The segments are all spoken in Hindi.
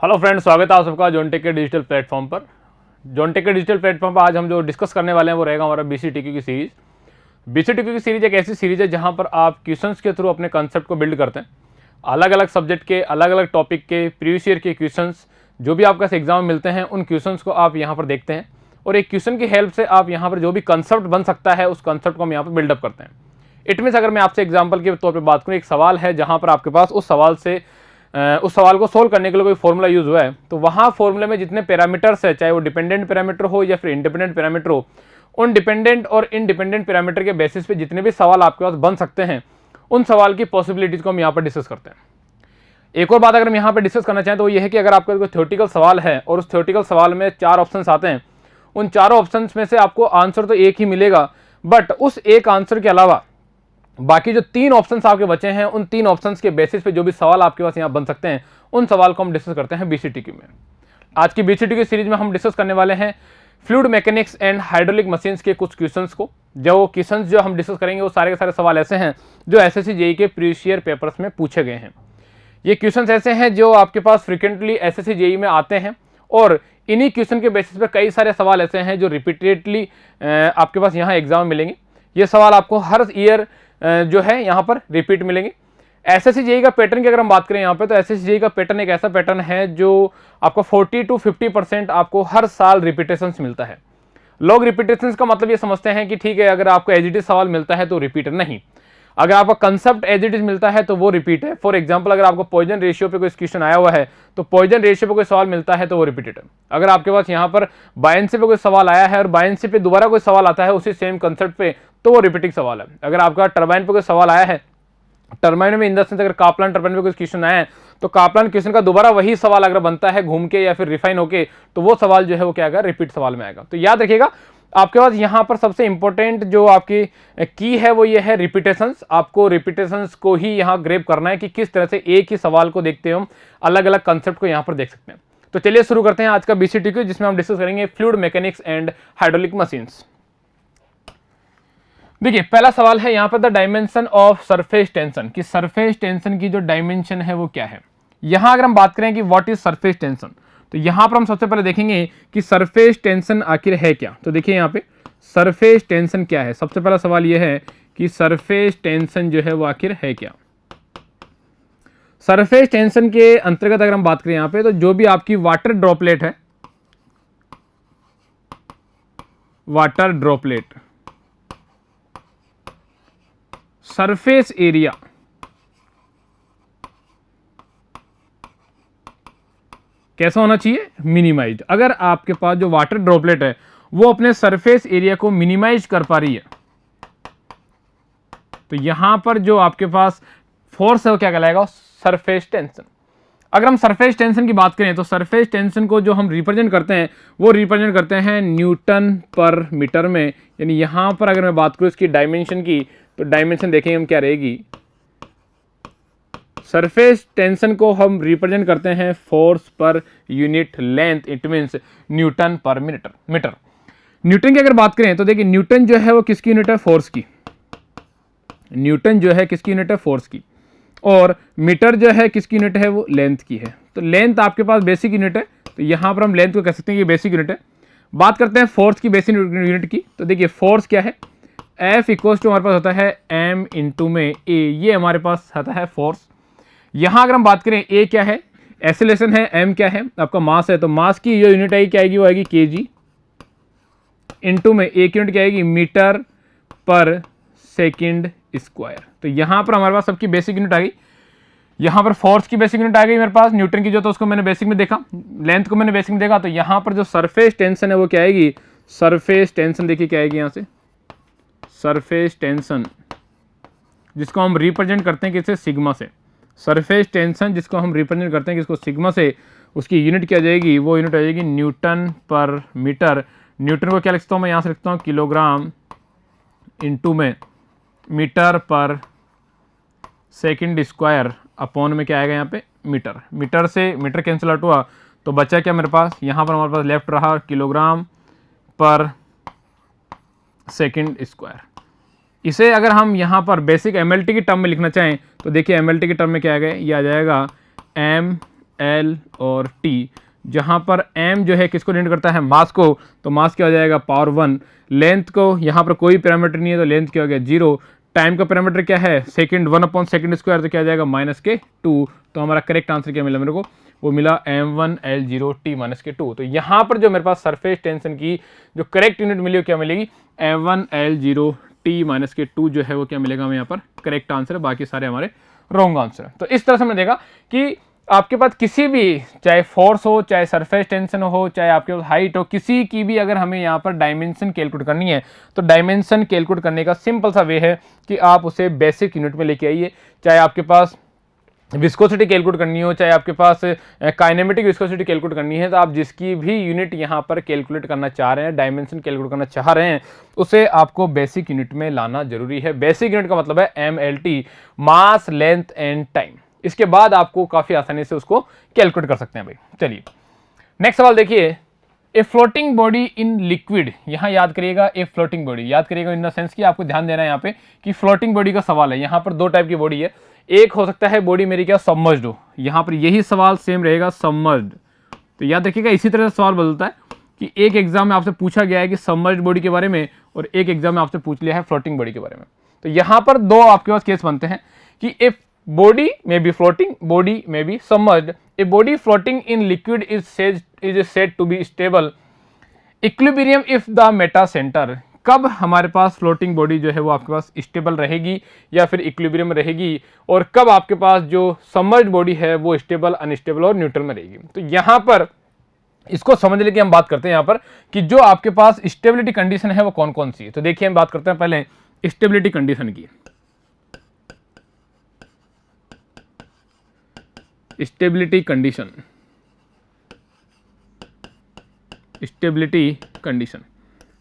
हेलो फ्रेंड्स, स्वागत है आप सबका जॉनटेक के डिजिटल प्लेटफॉर्म पर। जॉनटेक के डिजिटल प्लेटफॉर्म पर आज हम जो डिस्कस करने वाले हैं वो रहेगा हमारा बीसीटीक्यू की सीरीज। बीसीटीक्यू की सीरीज एक ऐसी सीरीज है जहां पर आप क्वेश्चंस के थ्रू अपने कंसेप्ट को बिल्ड करते हैं। अलग अलग सब्जेक्ट के, अलग अलग टॉपिक के, प्रीवियस ईयर के क्वेश्चंस जो भी आपका एग्जाम में मिलते हैं उन क्वेश्चंस को आप यहाँ पर देखते हैं और एक क्वेश्चन की हेल्प से आप यहाँ पर जो भी कंसेप्ट बन सकता है उस कंसेप्ट को हम यहाँ पर बिल्डअप करते हैं। इट मीन्स अगर मैं आपसे एग्जाम्पल के तौर पर बात करूँ, एक सवाल है जहाँ पर आपके पास उस सवाल को सोल्व करने के लिए कोई फॉर्मूला यूज हुआ है, तो वहां फॉर्मूले में जितने पैरामीटर्स है, चाहे वो डिपेंडेंट पैरामीटर हो या फिर इंडिपेंडेंट पैरामीटर हो, उन डिपेंडेंट और इंडिपेंडेंट पैरामीटर के बेसिस पे जितने भी सवाल आपके पास बन सकते हैं उन सवाल की पॉसिबिलिटीज को हम यहाँ पर डिस्कस करते हैं। एक और बात अगर हम यहाँ पर डिस्कस करना चाहें तो ये है कि अगर आपका कोई थ्योरेटिकल सवाल है और उस थ्योरेटिकल सवाल में 4 ऑप्शंस आते हैं, उन चारों ऑप्शंस में से आपको आंसर तो एक ही मिलेगा, बट उस एक आंसर के अलावा बाकी जो 3 ऑप्शंस आपके बचे हैं उन 3 ऑप्शंस के बेसिस पे जो भी सवाल आपके पास यहाँ बन सकते हैं उन सवाल को हम डिस्कस करते हैं बीसीटीक्यू में। आज की बीसीटीक्यू सीरीज में हम डिस्कस करने वाले हैं fluid mechanics and hydraulic machines के कुछ क्वेश्चंस को। जो क्वेश्चंस जो हम डिस्कस करेंगे वो सारे के सारे सवाल ऐसे हैं जो एसएससी जेईई के प्रीवियस ईयर पेपर्स में पूछे गए हैं। ये क्वेश्चंस ऐसे हैं जो आपके पास फ्रिक्वेंटली एसएससी जेईई में आते हैं और इन्हीं क्वेश्चन के बेसिस पर कई सारे सवाल ऐसे हैं जो रिपीटेडली आपके पास यहाँ एग्जाम में मिलेंगे। ये सवाल आपको हर ईयर जो है यहाँ पर रिपीट मिलेंगे। एसएससी जेईई का पैटर्न की अगर हम बात करें यहाँ पे, तो एसएससी जेईई का पैटर्न एक ऐसा पैटर्न है जो आपको 40 to 50% आपको हर साल रिपीटेशंस मिलता है। लोग रिपीटेशंस का मतलब ये समझते हैं कि ठीक है, अगर आपको एज इट इज सवाल मिलता है तो रिपीट नहीं, अगर आपका कंसेप्ट एज इट इज मिलता है तो वो रिपीट है। फॉर एग्जांपल, अगर आपको पॉइजन रेशियो पे कोई क्वेश्चन आया हुआ है तो पॉइजन रेशियो पे कोई सवाल मिलता है तो वो रिपीटेड है। अगर आपके पास यहाँ पर बायनेंसी पे कोई सवाल आया है और बायनेंसी पे दोबारा कोई सवाल आता है उसी सेम कंसेप्ट पे, तो वो रिपीटिंग सवाल है। अगर आपका टरबाइन पे कोई सवाल आया है, टरबाइन में इन द सेंस अगर कापलान टरबाइन पे कोई क्वेश्चन आया है तो कापलान क्वेश्चन का दोबारा वही सवाल अगर बनता है घूम के या फिर रिफाइन होके, तो वो सवाल जो है वो क्या आएगा, रिपीट सवाल में आएगा। तो याद रखिएगा, आपके पास यहाँ पर सबसे इंपॉर्टेंट जो आपकी की है वो ये है रिपीटेशंस। आपको रिपीटेशंस को ही यहाँ ग्रेप करना है कि किस तरह से एक ही सवाल को देखते हम अलग अलग कंसेप्ट को यहाँ पर देख सकते हैं। तो चलिए शुरू करते हैं आज का बीसीटीक्यू, जिसमें हम डिस्कस करेंगे fluid mechanics and hydraulic machines. देखिए, पहला सवाल है यहाँ पर the dimension of surface tension, कि सरफेस टेंशन की जो डायमेंशन है वो क्या है। यहाँ अगर हम बात करें कि व्हाट इज सरफेस टेंशन, तो यहाँ पर हम सबसे पहले देखेंगे कि सरफेस टेंशन आखिर है क्या। तो देखिए यहाँ पे सरफेस टेंशन क्या है। सबसे पहला सवाल यह है कि सरफेस टेंशन जो है वो आखिर है क्या। सरफेस टेंशन के अंतर्गत अगर हम बात करें यहाँ पे, तो जो भी आपकी वाटर ड्रॉपलेट है, वाटर ड्रॉपलेट, सरफेस एरिया कैसा होना चाहिए, मिनिमाइज। अगर आपके पास जो वाटर ड्रॉपलेट है वो अपने सरफेस एरिया को मिनिमाइज कर पा रही है, तो यहां पर जो आपके पास फोर्स है वो क्या कहलाएगा, सरफेस टेंशन। अगर हम सरफेस टेंशन की बात करें तो सरफेस टेंशन को जो हम रिप्रेजेंट करते हैं वो रिप्रेजेंट करते हैं न्यूटन पर मीटर में। यानी यहां पर अगर मैं बात करूं इसकी डायमेंशन की, तो डायमेंशन देखेंगे हम क्या रहेगी, सरफेस टेंशन को हम रिप्रेजेंट करते हैं force per unit length, it means Newton पर मीटर। न्यूटन की अगर बात करें तो देखिए न्यूटन जो है वो किसकी यूनिट है, फोर्स की। न्यूटन जो है किसकी यूनिट है, फोर्स की। और मीटर जो है किसकी यूनिट है, वो लेंथ की है। तो लेंथ आपके पास बेसिक यूनिट है, तो यहां पर हम लेंथ को कह सकते हैं कि बेसिक यूनिट है। बात करते हैं फोर्स की बेसिक यूनिट की, तो देखिए फोर्स क्या है, F इक्वल्स टू हमारे पास होता है m इंटू में a, ये हमारे पास आता है फोर्स। यहां अगर हम बात करें a क्या है, एक्सेलरेशन है, m क्या है, आपका मास है, तो मास की जो यूनिट आएगी क्या आएगी, वो आएगी kg इंटू में a की यूनिट क्या आएगी, मीटर पर सेकेंड स्क्वायर। तो यहां पर हमारे पास सबकी बेसिक यूनिट आ गई। यहां पर फोर्स की बेसिक यूनिट आ गई मेरे पास, न्यूटन की जो तो उसको मैंने बेसिक में देखा, लेंथ को मैंने बेसिक में देखा। तो यहां पर जो सरफेस टेंशन है वो क्या आएगी, सरफेस टेंशन देखिए क्या आएगी, यहां से सरफेस टेंशन जिसको हम रिप्रेजेंट करते हैं किससे, सिग्मा से। सरफेस टेंशन जिसको हम रिप्रेजेंट करते हैं किसको, सिग्मा से, उसकी यूनिट क्या जाएगी, वो यूनिट आ जाएगी न्यूटन पर मीटर। न्यूटन को क्या लिखता हूँ मैं, यहाँ से लिखता हूँ किलोग्राम इंटू में मीटर पर सेकंड स्क्वायर अपॉन में क्या आएगा यहाँ पे, मीटर। मीटर से मीटर कैंसिल आउट हुआ तो बचा क्या मेरे पास, यहाँ पर हमारे पास लेफ्ट रहा किलोग्राम पर सेकंड स्क्वायर। इसे अगर हम यहाँ पर बेसिक एमएलटी की टर्म में लिखना चाहें तो देखिए एमएलटी की टर्म में क्या आ गया, ये आ जाएगा m एल और टी, जहाँ पर m जो है किसको डिनोट करता है, मास को, तो मास क्या हो जाएगा पावर 1, लेंथ को यहाँ पर कोई पैरामीटर नहीं है तो लेंथ क्या हो गया 0, टाइम का पैरामीटर क्या है सेकंड 1/सेकंड² तो क्या आ जाएगा -2, तो हमारा करेक्ट आंसर क्या मिला मेरे को, वो मिला m1l0t -2। तो यहाँ पर जो मेरे पास सरफेस टेंशन की जो करेक्ट यूनिट मिली वो क्या मिलेगी, m1l0t -2 जो है वो क्या मिलेगा हमें यहाँ पर करेक्ट आंसर, बाकी सारे हमारे रॉन्ग आंसर। तो इस तरह से हमने देखा कि आपके पास किसी भी, चाहे फोर्स हो, चाहे सरफेस टेंशन हो, चाहे आपके पास हाइट हो, किसी की भी अगर हमें यहाँ पर डायमेंशन कैलकुलेट करनी है तो डायमेंशन कैलकुलेट करने का सिंपल सा वे है कि आप उसे बेसिक यूनिट में लेके आइए। चाहे आपके पास विस्कोसिटी कैलकुलेट करनी हो, चाहे आपके पास काइनेमेटिक विस्कोसिटी कैलकुलेट करनी है, तो आप जिसकी भी यूनिट यहाँ पर कैलकुलेट करना चाह रहे हैं, डायमेंशन कैलकुलेट करना चाह रहे हैं, उसे आपको बेसिक यूनिट में लाना जरूरी है। बेसिक यूनिट का मतलब है MLT, mass, length and time. इसके बाद आपको काफी आसानी से उसको कैलकुलेट कर सकते हैं भाई। चलिए नेक्स्ट सवाल देखिए, a floating body in liquid, यहां याद करिएगा ए फ्लोटिंग बॉडी, याद करिएगा इन द सेंस कि आपको ध्यान देना है यहाँ पे कि फ्लोटिंग बॉडी का सवाल है। यहाँ पर दो टाइप की बॉडी है, एक हो सकता है बॉडी मेरी क्या सबमर्ज्ड हो, यहाँ पर यही सवाल सेम रहेगा सबमर्ज्ड, तो याद रखिएगा इसी तरह से सवाल बदलता है कि एक एग्जाम में आपसे पूछा गया है कि सबमर्ज्ड बॉडी के बारे में और एक एग्जाम में आपसे पूछ लिया है फ्लोटिंग बॉडी के बारे में। तो यहाँ पर दो आपके पास केस बनते हैं कि if body may be floating, body may be submerged. A body floating in liquid is said to be stable. Equilibrium if the meta center. कब हमारे पास फ्लोटिंग बॉडी जो है वो आपके पास स्टेबल रहेगी या फिर इक्विलिब्रियम रहेगी, और कब आपके पास जो सबमर्ज्ड बॉडी है वो स्टेबल, अनस्टेबल और न्यूट्रल में रहेगी। तो यहाँ पर इसको समझने की हम बात करते हैं यहाँ पर कि जो आपके पास स्टेबिलिटी कंडीशन है वो कौन कौन सी है। तो देखिए हम बात करते हैं पहले स्टेबिलिटी कंडीशन की। स्टेबिलिटी कंडीशन, स्टेबिलिटी कंडीशन,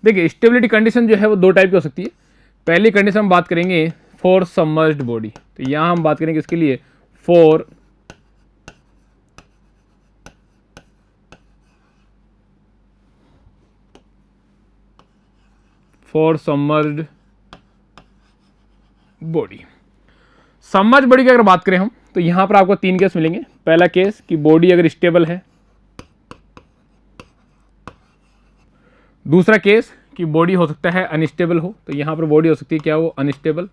देखिए स्टेबिलिटी कंडीशन जो है वो दो टाइप की हो सकती है। पहली कंडीशन हम बात करेंगे फॉर सबमर्ज्ड बॉडी, तो यहां हम बात करेंगे इसके लिए for submerged body. Submerged body की अगर बात करें हम तो यहां पर आपको तीन केस मिलेंगे। पहला केस कि बॉडी अगर स्टेबल है, दूसरा केस कि बॉडी हो सकता है अनस्टेबल हो, तो यहां पर बॉडी हो सकती है क्या वो अनस्टेबल,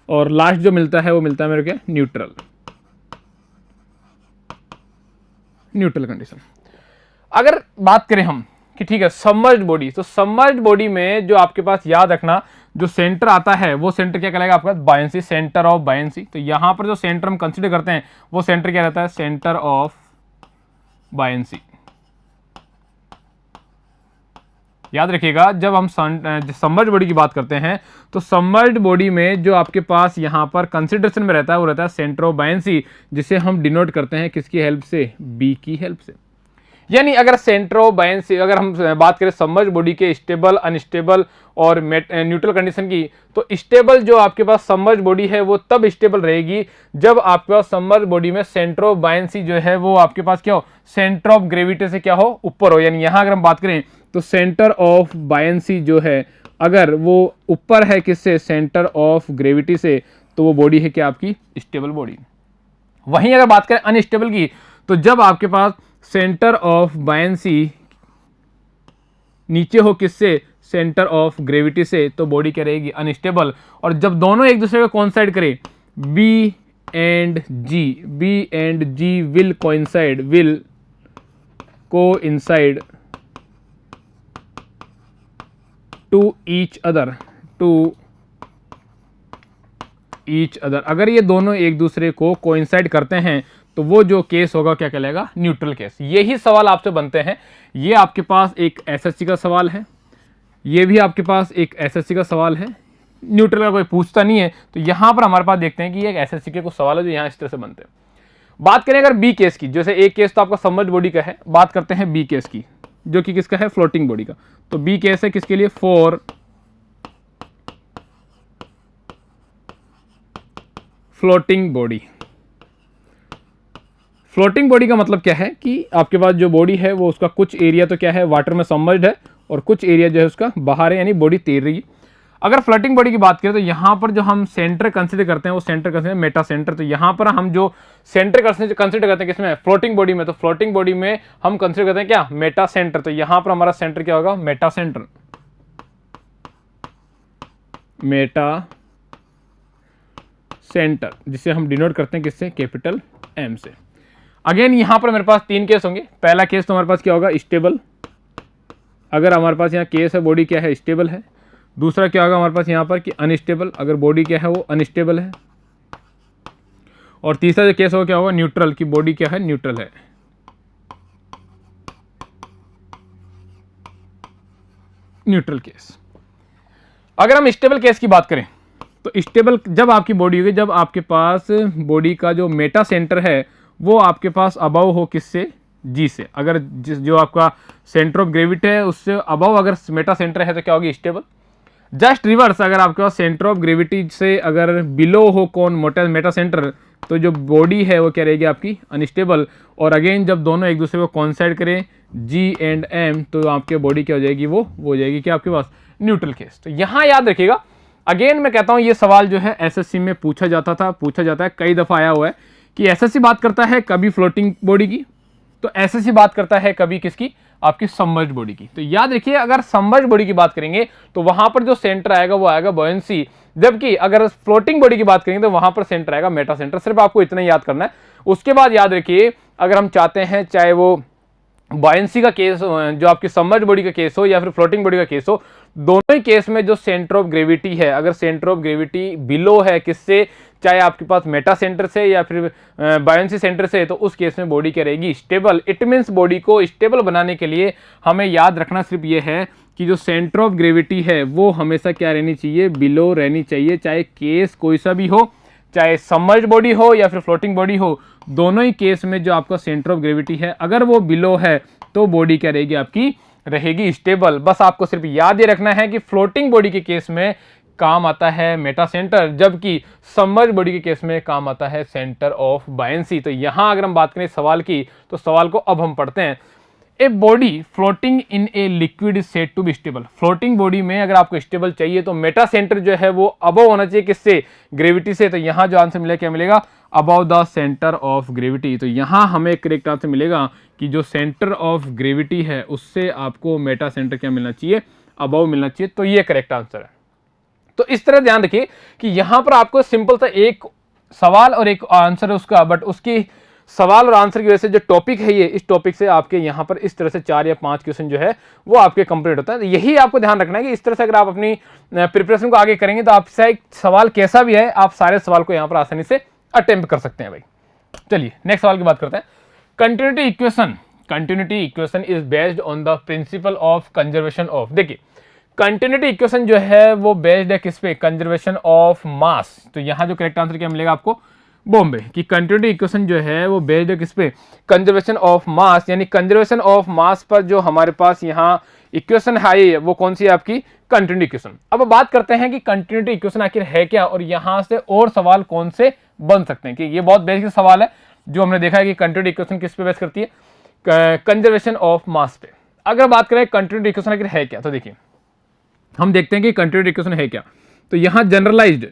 और लास्ट जो मिलता है वो मिलता है मेरे क्या न्यूट्रल, न्यूट्रल कंडीशन। अगर बात करें हम कि ठीक है सबमर्ज्ड बॉडी, तो सबमर्ज्ड बॉडी में जो आपके पास याद रखना जो सेंटर आता है वो सेंटर क्या कहलाएगा आपका बायंसी, सेंटर ऑफ बायंसी। तो यहां पर जो सेंटर हम कंसीडर करते हैं वो सेंटर क्या रहता है सेंटर ऑफ बायंसी। याद रखिएगा जब हम सबमर्ज्ड बॉडी की बात करते हैं तो सबमर्ज्ड बॉडी में जो आपके पास यहां पर कंसीडरेशन में रहता है वो रहता है सेंटर ऑफ बायंसी, जिसे हम डिनोट करते हैं किसकी हेल्प से, बी की हेल्प से। यानी अगर सेंटर ऑफ बायंसी, अगर हम बात करें सबमर्ज्ड बॉडी के स्टेबल, अनस्टेबल और न्यूट्रल कंडीशन की, तो स्टेबल जो आपके पास सबमर्ज्ड बॉडी है वो तब स्टेबल रहेगी जब आपके पास सबमर्ज्ड बॉडी में सेंटर ऑफ बायंसी जो है वो आपके पास क्या हो, सेंटर ऑफ ग्रेविटी से क्या हो, ऊपर हो। यानी यहां अगर हम बात करें तो सेंटर ऑफ बायंसी जो है अगर वो ऊपर है किससे, सेंटर ऑफ ग्रेविटी से, तो वो बॉडी है क्या आपकी स्टेबल बॉडी। वहीं अगर बात करें अनस्टेबल की, तो जब आपके पास सेंटर ऑफ बायंसी नीचे हो किससे, सेंटर ऑफ ग्रेविटी से, तो बॉडी क्या रहेगी अनस्टेबल। और जब दोनों एक दूसरे को कोइंसाइड करें, B and G will coincide, will coincide to each other, अगर ये दोनों एक दूसरे को कोइंसाइड करते हैं तो वो जो केस होगा क्या कहलाएगा, न्यूट्रल केस। यही सवाल आपसे बनते हैं। ये आपके पास एक एसएससी का सवाल है, ये भी आपके पास एक एसएससी का सवाल है, न्यूट्रल का कोई पूछता नहीं है। तो यहां पर हमारे पास देखते हैं कि ये एक एसएससी के कुछ सवाल है जो यहां इस तरह से बनते हैं। बात करें अगर बी केस की, जैसे एक केस तो आपका सबमर्ज्ड बॉडी का है, बात करते हैं बी केस की जो कि किसका है, फ्लोटिंग बॉडी का। तो बी केस है किसके लिए, for floating body. Floating body का मतलब क्या है कि आपके पास जो बॉडी है वो उसका कुछ एरिया तो क्या है वाटर में सबमर्ज्ड है और कुछ एरिया जो है उसका बाहर है, यानी बॉडी तैर रही है। अगर फ्लोटिंग बॉडी की बात करें तो यहाँ पर जो हम सेंटर कंसिडर करते हैं वो सेंटर कंसिडर मेटा सेंटर। तो यहाँ पर हम जो सेंटर कंसिडर करते हैं किसमें, फ्लोटिंग बॉडी में। तो फ्लोटिंग बॉडी में हम कंसिडर करते हैं क्या, मेटा सेंटर। तो यहाँ पर हमारा सेंटर क्या होगा, मेटा सेंटर, मेटा सेंटर, जिसे हम डिनोट करते हैं किससे, कैपिटल एम से। अगेन यहाँ पर मेरे पास 3 केस होंगे। पहला केस तो हमारे पास क्या होगा, स्टेबल। अगर हमारे पास यहाँ केस है, बॉडी क्या है, स्टेबल है। दूसरा क्या होगा हमारे पास यहाँ पर कि अनस्टेबल, अगर बॉडी क्या है वो अनस्टेबल है। और तीसरा जो केस होगा क्या होगा, न्यूट्रल, की बॉडी क्या है, न्यूट्रल है। Neutral case. अगर हम स्टेबल केस की बात करें तो स्टेबल जब आपकी बॉडी होगी, जब आपके पास बॉडी का जो मेटा सेंटर है वो आपके पास अबव हो, किससे, जी से। अगर जो आपका सेंटर ऑफ ग्रेविटी है उससे अबव अगर मेटा सेंटर है तो क्या होगी, स्टेबल। जस्ट रिवर्स, अगर आपके पास सेंटर ऑफ ग्रेविटी से अगर बिलो हो कौन, मोटा मेटा सेंटर, तो जो बॉडी है वो क्या रहेगी आपकी, अनस्टेबल। और अगेन जब दोनों एक दूसरे को कोइंसाइड करें, जी एंड एम, तो आपके बॉडी क्या हो जाएगी, वो हो जाएगी क्या आपके पास, न्यूट्रल केस। तो यहाँ याद रखिएगा, अगेन मैं कहता हूँ ये सवाल जो है एसएससी में पूछा जाता था, पूछा जाता है, कई दफ़ा आया हुआ है कि एसएससी बात करता है कभी फ्लोटिंग बॉडी की, तो एसएससी बात करता है कभी किसकी, आपकी सबमर्ज्ड बॉडी की। तो याद रखिए, अगर सबमर्ज्ड बॉडी की बात करेंगे तो वहां पर जो सेंटर आएगा वो आएगा बॉयंसी, जबकि अगर फ्लोटिंग बॉडी की बात करेंगे तो वहां पर सेंटर आएगा मेटा सेंटर। सिर्फ आपको इतना ही याद करना है। उसके बाद याद रखिए, अगर हम चाहते हैं चाहे वो बॉयंसी का केस जो आपकी सबमर्ज्ड बॉडी का केस हो या फिर फ्लोटिंग बॉडी का केस हो, दोनों ही केस में जो सेंटर ऑफ ग्रेविटी है, अगर सेंटर ऑफ ग्रेविटी बिलो है किससे, चाहे आपके पास मेटा सेंटर से या फिर बॉयंसी सेंटर से, तो उस केस में बॉडी क्या रहेगी, स्टेबल। इट मीन्स बॉडी को स्टेबल बनाने के लिए हमें याद रखना सिर्फ ये है कि जो सेंटर ऑफ ग्रेविटी है वो हमेशा क्या रहनी चाहिए, बिलो रहनी चाहिए। चाहे केस कोई सा भी हो, चाहे सबमर्ज्ड बॉडी हो या फिर फ्लोटिंग बॉडी हो, दोनों ही केस में जो आपका सेंटर ऑफ ग्रेविटी है अगर वो बिलो है तो बॉडी क्या रहेगी आपकी, रहेगी स्टेबल। बस आपको सिर्फ याद ये रखना है कि फ्लोटिंग बॉडी के केस में काम आता है मेटा सेंटर, जबकि सबमर्ज्ड बॉडी के केस में काम आता है सेंटर ऑफ बायंसी। तो यहां अगर हम बात करें सवाल की, तो सवाल को अब हम पढ़ते हैं। A body floating in a liquid is said to be stable. Floating body में अगर आपको स्टेबल चाहिए तो मेटा सेंटर जो है वो अबव होना चाहिए किससे, ग्रेविटी से। तो यहां जो आंसर मिलेगा क्या मिलेगा, above the centre of gravity. तो यहां हमें करेक्ट आंसर मिलेगा कि जो सेंटर ऑफ ग्रेविटी है उससे आपको मेटा सेंटर क्या मिलना चाहिए, अबव मिलना चाहिए। तो ये करेक्ट आंसर है। तो इस तरह ध्यान रखिए कि यहां पर आपको सिंपल सा एक सवाल और एक आंसर है उसका, बट उसकी सवाल और आंसर की वजह से जो टॉपिक है ये, इस टॉपिक से आपके यहाँ पर इस तरह से 4 या 5 क्वेश्चन जो है वो आपके कंप्लीट होता है। तो यही आपको ध्यान रखना है कि इस तरह से अगर आप अपनी प्रिपरेशन को आगे करेंगे तो आपसे एक सवाल कैसा भी है, आप सारे सवाल को यहाँ पर आसानी से अटेम्प्ट कर सकते हैं भाई। चलिए नेक्स्ट सवाल की बात करते हैं। Continuity equation, continuity equation is based on the principle of conservation of. देखिए कंटिन्यूटी इक्वेशन जो है वो बेस्ड है किस पे, कंजर्वेशन ऑफ मास। तो यहाँ जो करेक्ट आंसर क्या मिलेगा आपको, बॉम्बे, की कंटिन्यूटी इक्वेशन जो है वो बेस्ड है किस पे, कंजर्वेशन ऑफ मास। यानी कंजर्वेशन ऑफ मास पर जो हमारे पास यहाँ इक्वेशन है वो कौन सी है आपकी, कंटिन्यूटी इक्वेशन। अब बात करते हैं कि कंटिन्यूटी इक्वेशन आखिर है क्या और यहाँ से और सवाल कौन से बन सकते हैं, कि ये बहुत बेसिक सवाल है जो हमने देखा है कि कंटिन्यूटी इक्वेशन किस पे बेस करती है, कंजर्वेशन ऑफ मास पे। अगर बात करें कंटिन्यूटी इक्वेशन आखिर है क्या, तो देखिए हम देखते हैं कि कंटिन्यूटी इक्वेशन है क्या। तो यहां generalised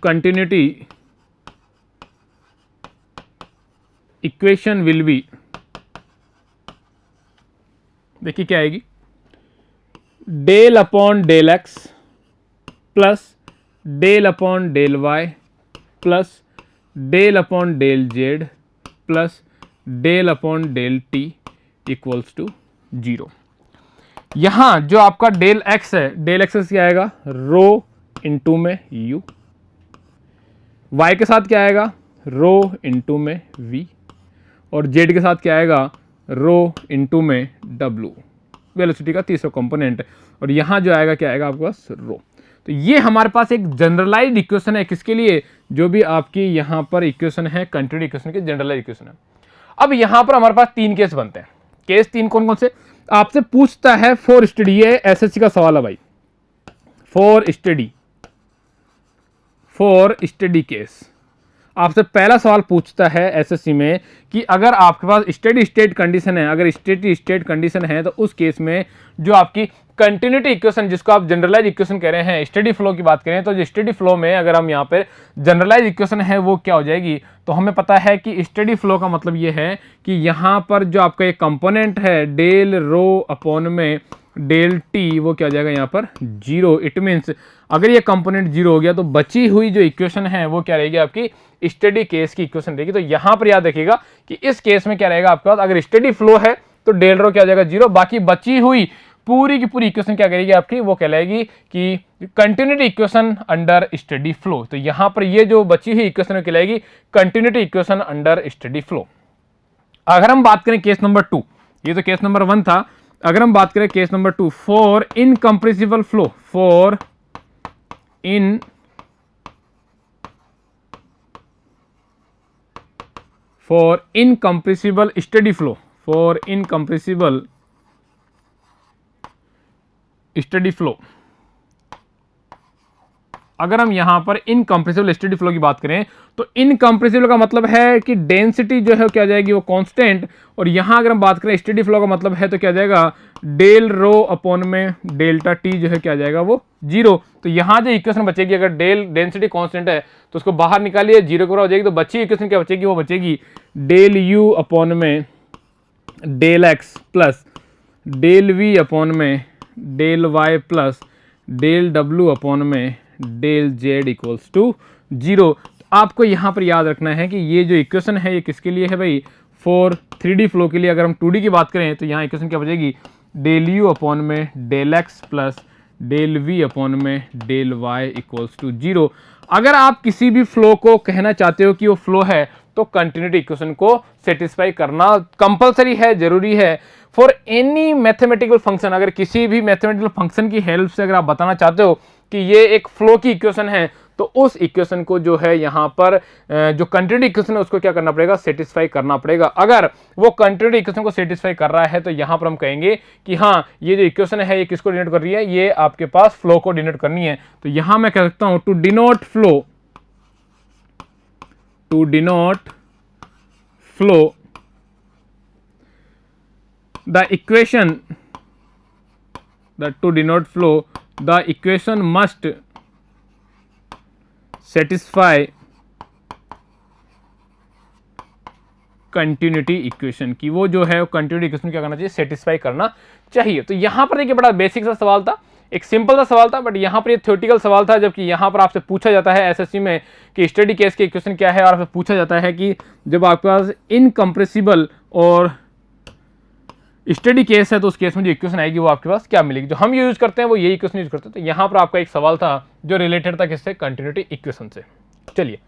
continuity equation will be, देखिए क्या आएगी, del upon del x plus del upon del Y plus del upon del Z plus del upon del T equals to 0। यहां जो आपका डेल एक्स है, डेल एक्स क्या आएगा, रो इंटू में यू, वाई के साथ क्या आएगा, रो इंटू में वी, और जेड के साथ क्या आएगा, रो इंटू में डब्ल्यू, वेलोसिटी का तीसरा कंपोनेंट। और यहां जो आएगा क्या आएगा आपके पास, रो। तो ये हमारे पास एक जनरलाइज्ड इक्वेशन है किसके लिए, जो भी आपकी यहां पर इक्वेशन है कंटिन्यूटी इक्वेशन की जनरलाइज्ड इक्वेशन है। अब यहां पर हमारे पास 3 केस बनते हैं। केस 3 कौन कौन से, आपसे पूछता है फॉर स्टडी, ये एसएससी का सवाल है भाई, फॉर स्टडी केस। आपसे पहला सवाल पूछता है एसएससी में कि अगर आपके पास स्टेडी स्टेट कंडीशन है, अगर स्टेडी स्टेट कंडीशन है तो उस केस में जो आपकी कंटिन्यूटी इक्वेशन, जिसको आप जनरलाइज इक्वेशन कह रहे हैं, स्टेडी फ्लो की बात करें तो जो स्टेडी फ्लो में अगर हम यहाँ पर जनरलाइज इक्वेशन है वो क्या हो जाएगी, तो हमें पता है कि स्टेडी फ्लो का मतलब ये है कि यहाँ पर जो आपका एक कंपोनेंट है डेल रो अपॉन में डेल टी, वो क्या हो जाएगा यहाँ पर जीरो। इट मीन्स अगर ये कंपोनेंट जीरो हो गया तो बची हुई जो इक्वेशन है वो क्या रहेगी, आपकी स्टेडी केस की इक्वेशन रहेगी। तो यहाँ पर याद रखिएगा कि इस केस में क्या रहेगा आपके पास, अगर स्टेडी फ्लो है तो डेल रो क्या हो जाएगा जीरो, बाकी बची हुई पूरी की पूरी इक्वेशन क्या करेगी आपकी, वो कहलाएगी कि continuity equation under steady flow. तो यहाँ पर ये जो बची हुई इक्वेशन कहलाएगी continuity equation under steady flow. अगर हम बात करें केस नंबर 2, ये तो केस नंबर 1 था, अगर हम बात करें case number 2, for incompressible flow, for incompressible steady flow, for incompressible steady flow, अगर हम यहां पर इनकम्प्रेसिबल स्टेडी फ्लो की बात करें तो इनकम्प्रेसिबल का मतलब है कि डेंसिटी जो है क्या जाएगी वो कांस्टेंट, और यहां अगर हम बात करें स्टेडी फ्लो का मतलब है तो क्या जाएगा डेल रो अपॉन में डेल्टा टी जो है क्या जाएगा वो जीरो। तो यहां जो इक्वेशन बचेगी, अगर डेंसिटी कांस्टेंट है तो उसको बाहर निकालिए, जीरो को हो जाएगी, तो बची इक्वेशन क्या बचेगी, वो बचेगी डेल यू अपॉन में del x plus del v upon में डेल वाई प्लस डेल डब्ल्यू अपॉन में del z equals to zero. आपको यहाँ पर याद रखना है कि ये जो इक्वेशन है ये किसके लिए है भाई, फॉर 3D फ्लो के लिए। अगर हम 2D की बात करें तो यहाँ इक्वेशन क्या बचेगी, डेल यू अपॉन में del x plus del v upon में del y equals to zero. अगर आप किसी भी फ्लो को कहना चाहते हो कि वो फ्लो है तो कंटिन्यूटी इक्वेशन को सेटिस्फाई करना कंपलसरी है, जरूरी है। फॉर एनी मैथमेटिकल फंक्शन, अगर किसी भी मैथमेटिकल फंक्शन की हेल्प से अगर आप बताना चाहते हो कि ये एक फ्लो की इक्वेशन है तो उस इक्वेशन को जो है यहाँ पर जो कंटिन्यूटी इक्वेशन है उसको क्या करना पड़ेगा, सेटिस्फाई करना पड़ेगा। अगर वो कंटिन्यूटी इक्वेशन को सेटिस्फाई कर रहा है तो यहाँ पर हम कहेंगे कि हाँ ये जो इक्वेशन है ये किसको डिनोट कर रही है, ये आपके पास फ्लो को डिनोट करनी है। तो यहाँ मैं कह सकता हूं to denote flow the equation must satisfy continuity equation की, वो जो है कंटिन्यूटी इक्वेशन क्या करना चाहिए, सेटिस्फाई करना चाहिए। तो यहां पर देखिए बड़ा बेसिक सा सवाल था, एक सिंपल सा सवाल था, बट यहां पर ये थ्योरेटिकल सवाल था, जबकि यहां पर आपसे पूछा जाता है एसएससी में कि स्टडी केस की इक्वेशन क्या है, और आपसे पूछा जाता है कि जब आपके पास इनकम्प्रेसिबल और स्टडी केस है तो उस केस में जो इक्वेशन आएगी वो आपके पास क्या मिलेगी। जो हम यूज करते हैं वो ये इक्वेशन यूज करते हैं। तो यहाँ पर आपका एक सवाल था जो रिलेटेड था किससे, कंटिन्यूटी इक्वेशन से। चलिए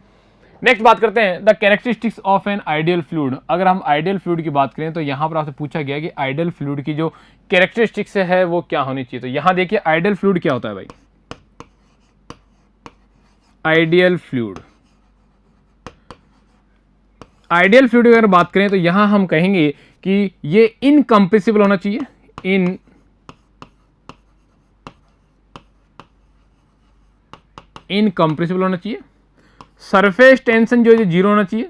नेक्स्ट बात करते हैं the characteristics of an ideal fluid. अगर हम आइडियल फ्लूइड की बात करें तो यहाँ पर आपसे पूछा गया कि आइडियल फ्लूइड की जो कैरेक्टरिस्टिक्स है वो क्या होनी चाहिए। तो यहाँ देखिए आइडियल फ्लूइड क्या होता है भाई, आइडियल फ्लूइड की अगर बात करें तो यहां हम कहेंगे कि ये इनकम्प्रेसिबल होना चाहिए, इनकम्प्रेसिबल होना चाहिए। सरफेस टेंशन जो है जीरो होना चाहिए,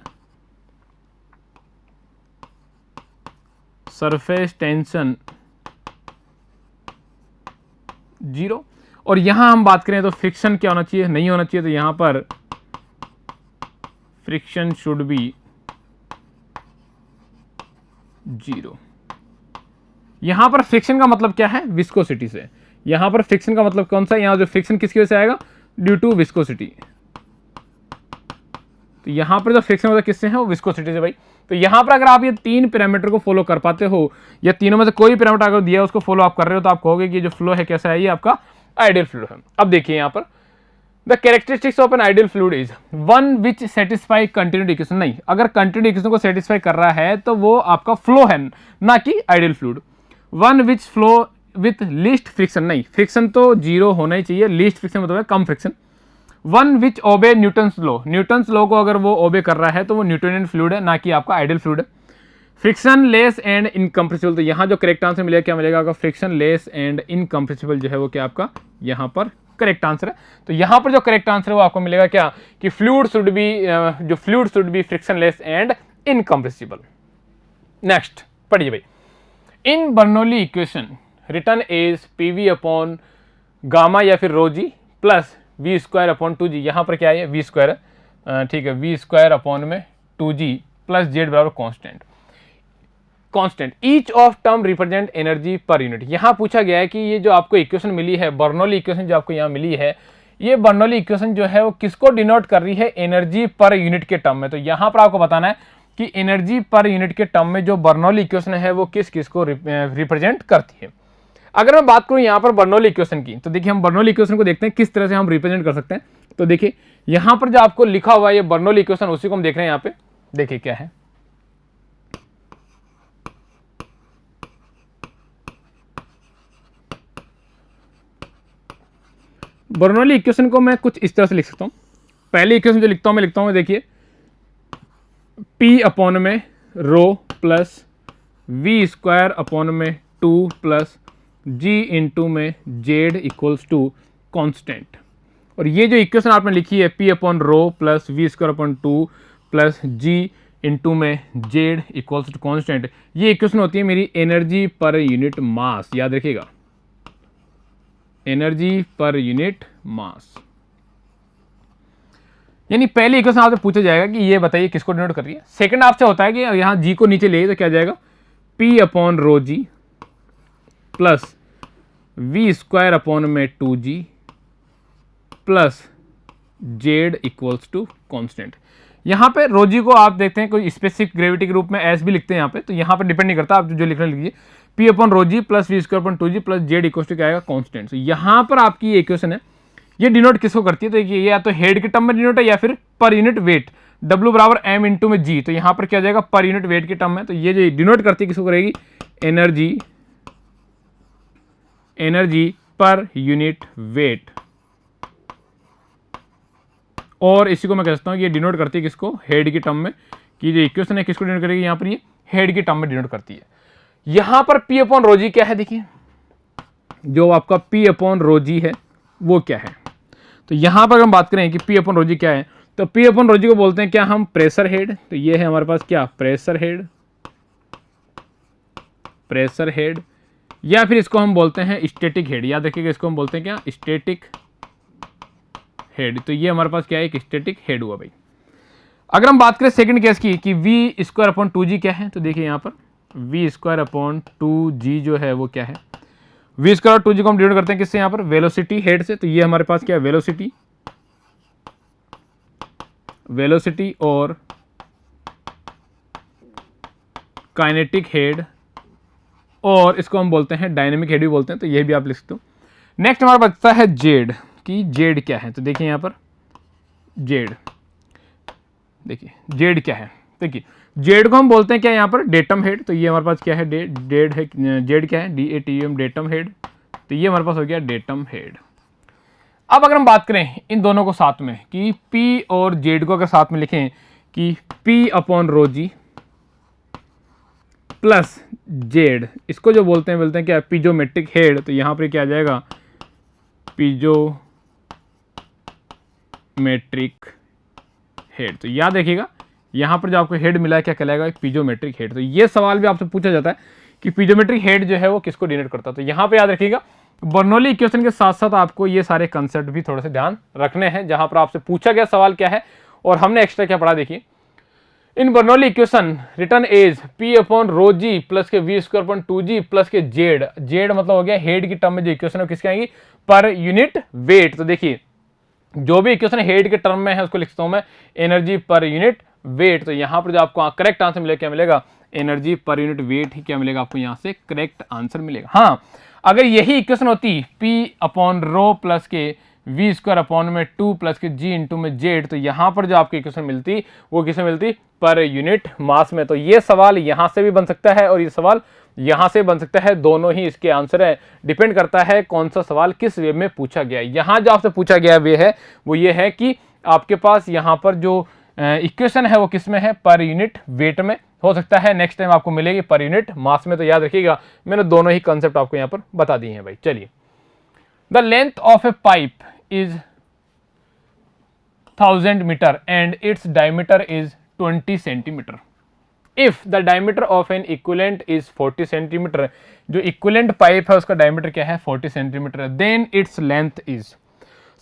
सरफेस टेंशन जीरो। और यहां हम बात करें तो फ्रिक्शन क्या होना चाहिए, नहीं होना चाहिए। तो यहां पर फ्रिक्शन शुड बी जीरो। यहां पर फ्रिक्शन का मतलब क्या है, विस्कोसिटी से। यहां पर फ्रिक्शन का मतलब कौन सा है, यहां जो फ्रिक्शन किसकी वजह से आएगा, ड्यू टू विस्कोसिटी। तो यहां पर जो फ्रिक्शन मतलब किससे है, वो विस्कोसिटी से भाई। तो यहां पर अगर आप ये 3 पैरामीटर को फॉलो कर पाते हो, या तीनों में से कोई पैरामीटर अगर दिया है उसको फॉलो आप कर रहे हो, तो आप कहोगे कि जो फ्लो है कैसा है, ये आपका आइडियल फ्लूइड है। अब देखिए यहां पर the characteristics of an ideal fluid is one which satisfy continuity equation. नहीं, अगर कंटिन्यूटी इक्वेशन को सेटिस्फाई कर रहा है तो वो आपका फ्लो है, ना कि ideal fluid. One which flow with least friction, नहीं फ्रिक्शन तो जीरो होना ही चाहिए, लीस्ट फ्रिक्शन मतलब है कम फ्रिक्शन। वन विच ओबे न्यूटन्स लॉ, न्यूटन्स लॉ को अगर वो ओबे कर रहा है तो वो न्यूटोनियन फ्लूइड है, ना कि आपका आइडियल फ्लूइड है। फ्रिक्शन लेस एंड इनकम्प्रेसिबल, तो यहाँ जो करेक्ट आंसर मिलेगा क्या मिलेगा आपका, फ्रिक्शन लेस एंड इनकम्प्रेसिबल जो है वो क्या आपका यहाँ पर करेक्ट आंसर है। तो यहां पर जो करेक्ट आंसर है वो आपको मिलेगा क्या कि fluid should be frictionless and incompressible. Next पढ़िए भाई, in Bernoulli equation written as PV upon gamma या फिर rho ji plus we square upon 2g, यहाँ पर क्या है वी स्क्वायर है, ठीक है, वी स्क्वायर अपॉन में 2g प्लस जेड बराबर constant each of term represent energy per unit. यहाँ पूछा गया है कि ये जो आपको इक्वेशन मिली है, बर्नौली इक्वेशन जो आपको यहाँ मिली है, ये बर्नौली इक्वेशन जो है वो किसको डिनोट कर रही है, एनर्जी पर यूनिट के टर्म में। तो यहाँ पर आपको बताना है कि एनर्जी पर यूनिट के टर्म में जो बर्नौली इक्वेशन है वो किस किस को रिप्रेजेंट करती है। अगर मैं बात करूं यहाँ पर बर्नौली इक्वेशन की, तो देखिए हम बर्नौली इक्वेशन को देखते हैं किस तरह से हम रिप्रेजेंट कर सकते हैं। तो देखिए यहाँ पर जो आपको लिखा हुआ है ये बर्नौली इक्वेशन, उसी को हम देख रहे हैं यहाँ पे। देखिए क्या है, बर्नौली इक्वेशन को मैं कुछ इस तरह से लिख सकता हूं। पहली इक्वेशन जो लिखता हूं मैं लिखता हूं, देखिए P अपॉन में rho plus we square upon में 2 प्लस जी इंटू में जेड इक्वल्स टू कॉन्स्टेंट। और ये जो इक्वेशन आपने लिखी है P upon rho plus we square upon 2 plus G into में जेड इक्वल्स टू कॉन्स्टेंट, ये इक्वेशन होती है मेरी एनर्जी पर यूनिट मास। याद रखिएगा, एनर्जी पर यूनिट मास। यानी पहली इक्वेशन आपसे पूछा जाएगा कि ये बताइए किसको डिनोट कर रही है। सेकंड आपसे होता है कि यहां जी को नीचे ले तो क्या जाएगा, P upon rho ji plus we square upon में 2g plus Z equals to constant. यहाँ पे रोजी को आप देखते हैं कोई स्पेसिफिक ग्रेविटी के रूप में एस भी लिखते हैं यहाँ पे, तो यहाँ पर डिपेंड नहीं करता, आप जो लिखना लिखिए P upon rho G plus we square upon 2g plus Z equals to क्या आएगा, कॉन्स्टेंट। तो यहाँ पर आपकी ये इक्वेशन है, ये डिनोट किसको करती है, तो ये या तो हेड के टर्म में डिनोट है या फिर पर यूनिट वेट, W बराबर m इंटू में g। तो यहाँ पर क्या जाएगा, पर यूनिट वेट के टर्म में। तो ये जो डिनोट करती है किसको करेगी, एनर्जी पर यूनिट वेट। और इसी को मैं कह सकता हूं कि ये डिनोट करती है किसको, हेड की टर्म में, कि जो इक्वेशन है किसको डिनोट करेगी, यहां पर ये हेड की टर्म में डिनोट करती है। यहां पर P अपॉन रो जी क्या है, देखिए जो आपका P अपॉन रो जी है वो क्या है। तो यहां पर हम बात करें कि P अपॉन रो जी क्या है, तो P अपॉन रो जी को बोलते हैं क्या हम, प्रेशर हेड। तो ये है हमारे पास क्या, प्रेशर हेड, या फिर इसको हम बोलते हैं स्टैटिक हेड। याद रखिएगा, इसको हम बोलते हैं क्या, स्टैटिक हेड। तो ये हमारे पास क्या है, एक स्टैटिक हेड हुआ भाई। अगर हम बात करें सेकंड केस की कि वी स्क्वायर अपॉन 2g क्या है, तो देखिए यहाँ पर वी स्क्वायर अपॉन 2g जो है वो क्या है, वी स्क्वायर और 2g को हम डिवाइड करते हैं किससे, यहाँ पर वेलोसिटी हेड से। तो ये हमारे पास क्या है, वेलोसिटी और काइनेटिक हेड, और इसको हम बोलते हैं डायनेमिक हेड भी बोलते हैं। तो ये भी आप लिख सकते हो। नेक्स्ट हमारा बचता है जेड, कि जेड क्या है। तो देखिए यहाँ पर जेड, देखिए जेड क्या है, देखिए जेड को हम बोलते हैं क्या, यहाँ पर डेटम हेड। तो ये हमारे पास क्या है, जेड है, जेड क्या है, DATM डेटम हेड। तो ये हमारे पास हो गया डेटम हेड। अब अगर हम बात करें इन दोनों को साथ में कि P और जेड को अगर साथ में लिखें कि P अपॉन रो जी प्लस जेड, इसको जो बोलते हैं क्या, पीजोमेट्रिक हेड। तो यहाँ पर क्या आ जाएगा, पीजोमेट्रिक हेड। तो याद रखिएगा यहाँ पर जो आपको हेड मिला है क्या कहलाएगा, पीजोमेट्रिक हेड। तो ये सवाल भी आपसे पूछा जाता है कि पीजोमेट्रिक हेड जो है वो किसको डिनोट करता है। तो यहाँ पे याद रखिएगा बर्नौली इक्वेशन के साथ साथ आपको ये सारे कंसेप्ट भी थोड़े से ध्यान रखने हैं, जहां पर आपसे पूछा गया सवाल क्या है और हमने एक्स्ट्रा क्या पढ़ा। देखिए in Bernoulli equation written as P upon rho ji plus के v square upon 2g plus के जेड मतलब हो गया हेड की टर्म में जो इक्वेशन है किसकी आएगी, पर यूनिट वेट। तो देखिए जो भी इक्वेशन हेड के टर्म में है उसको लिखता हूं मैं एनर्जी पर यूनिट वेट। तो यहां पर जो आपको करेक्ट आंसर मिलेगा क्या मिलेगा, एनर्जी पर यूनिट वेट ही क्या मिलेगा आपको, यहां से करेक्ट आंसर मिलेगा। हाँ, अगर यही इक्वेशन होती P अपॉन रो प्लस के वी स्क्वायर अपॉन में 2 प्लस के जी इंटू में जेड, तो यहां पर जो आपकी इक्वेशन मिलती वो किसमें मिलती, पर यूनिट मास में। तो ये सवाल यहां से भी बन सकता है और ये सवाल यहां से बन सकता है, दोनों ही इसके आंसर है। डिपेंड करता है कौन सा सवाल किस वे में पूछा गया है। यहां जो आपसे पूछा गया वे है वो ये है कि आपके पास यहां पर जो इक्वेशन है वो किस में है, पर यूनिट वेट में। हो सकता है नेक्स्ट टाइम आपको मिलेगी पर यूनिट मास में। तो याद रखिएगा मैंने दोनों ही कंसेप्ट आपको यहां पर बता दिए हैं भाई। चलिए the length of a pipe is 1000 metre and its diameter is 20 centimetre. If the diameter of an equivalent is 40 centimetre, जो इक्विवेलेंट पाइप है उसका डायमीटर क्या है 40 centimetre, then its length is.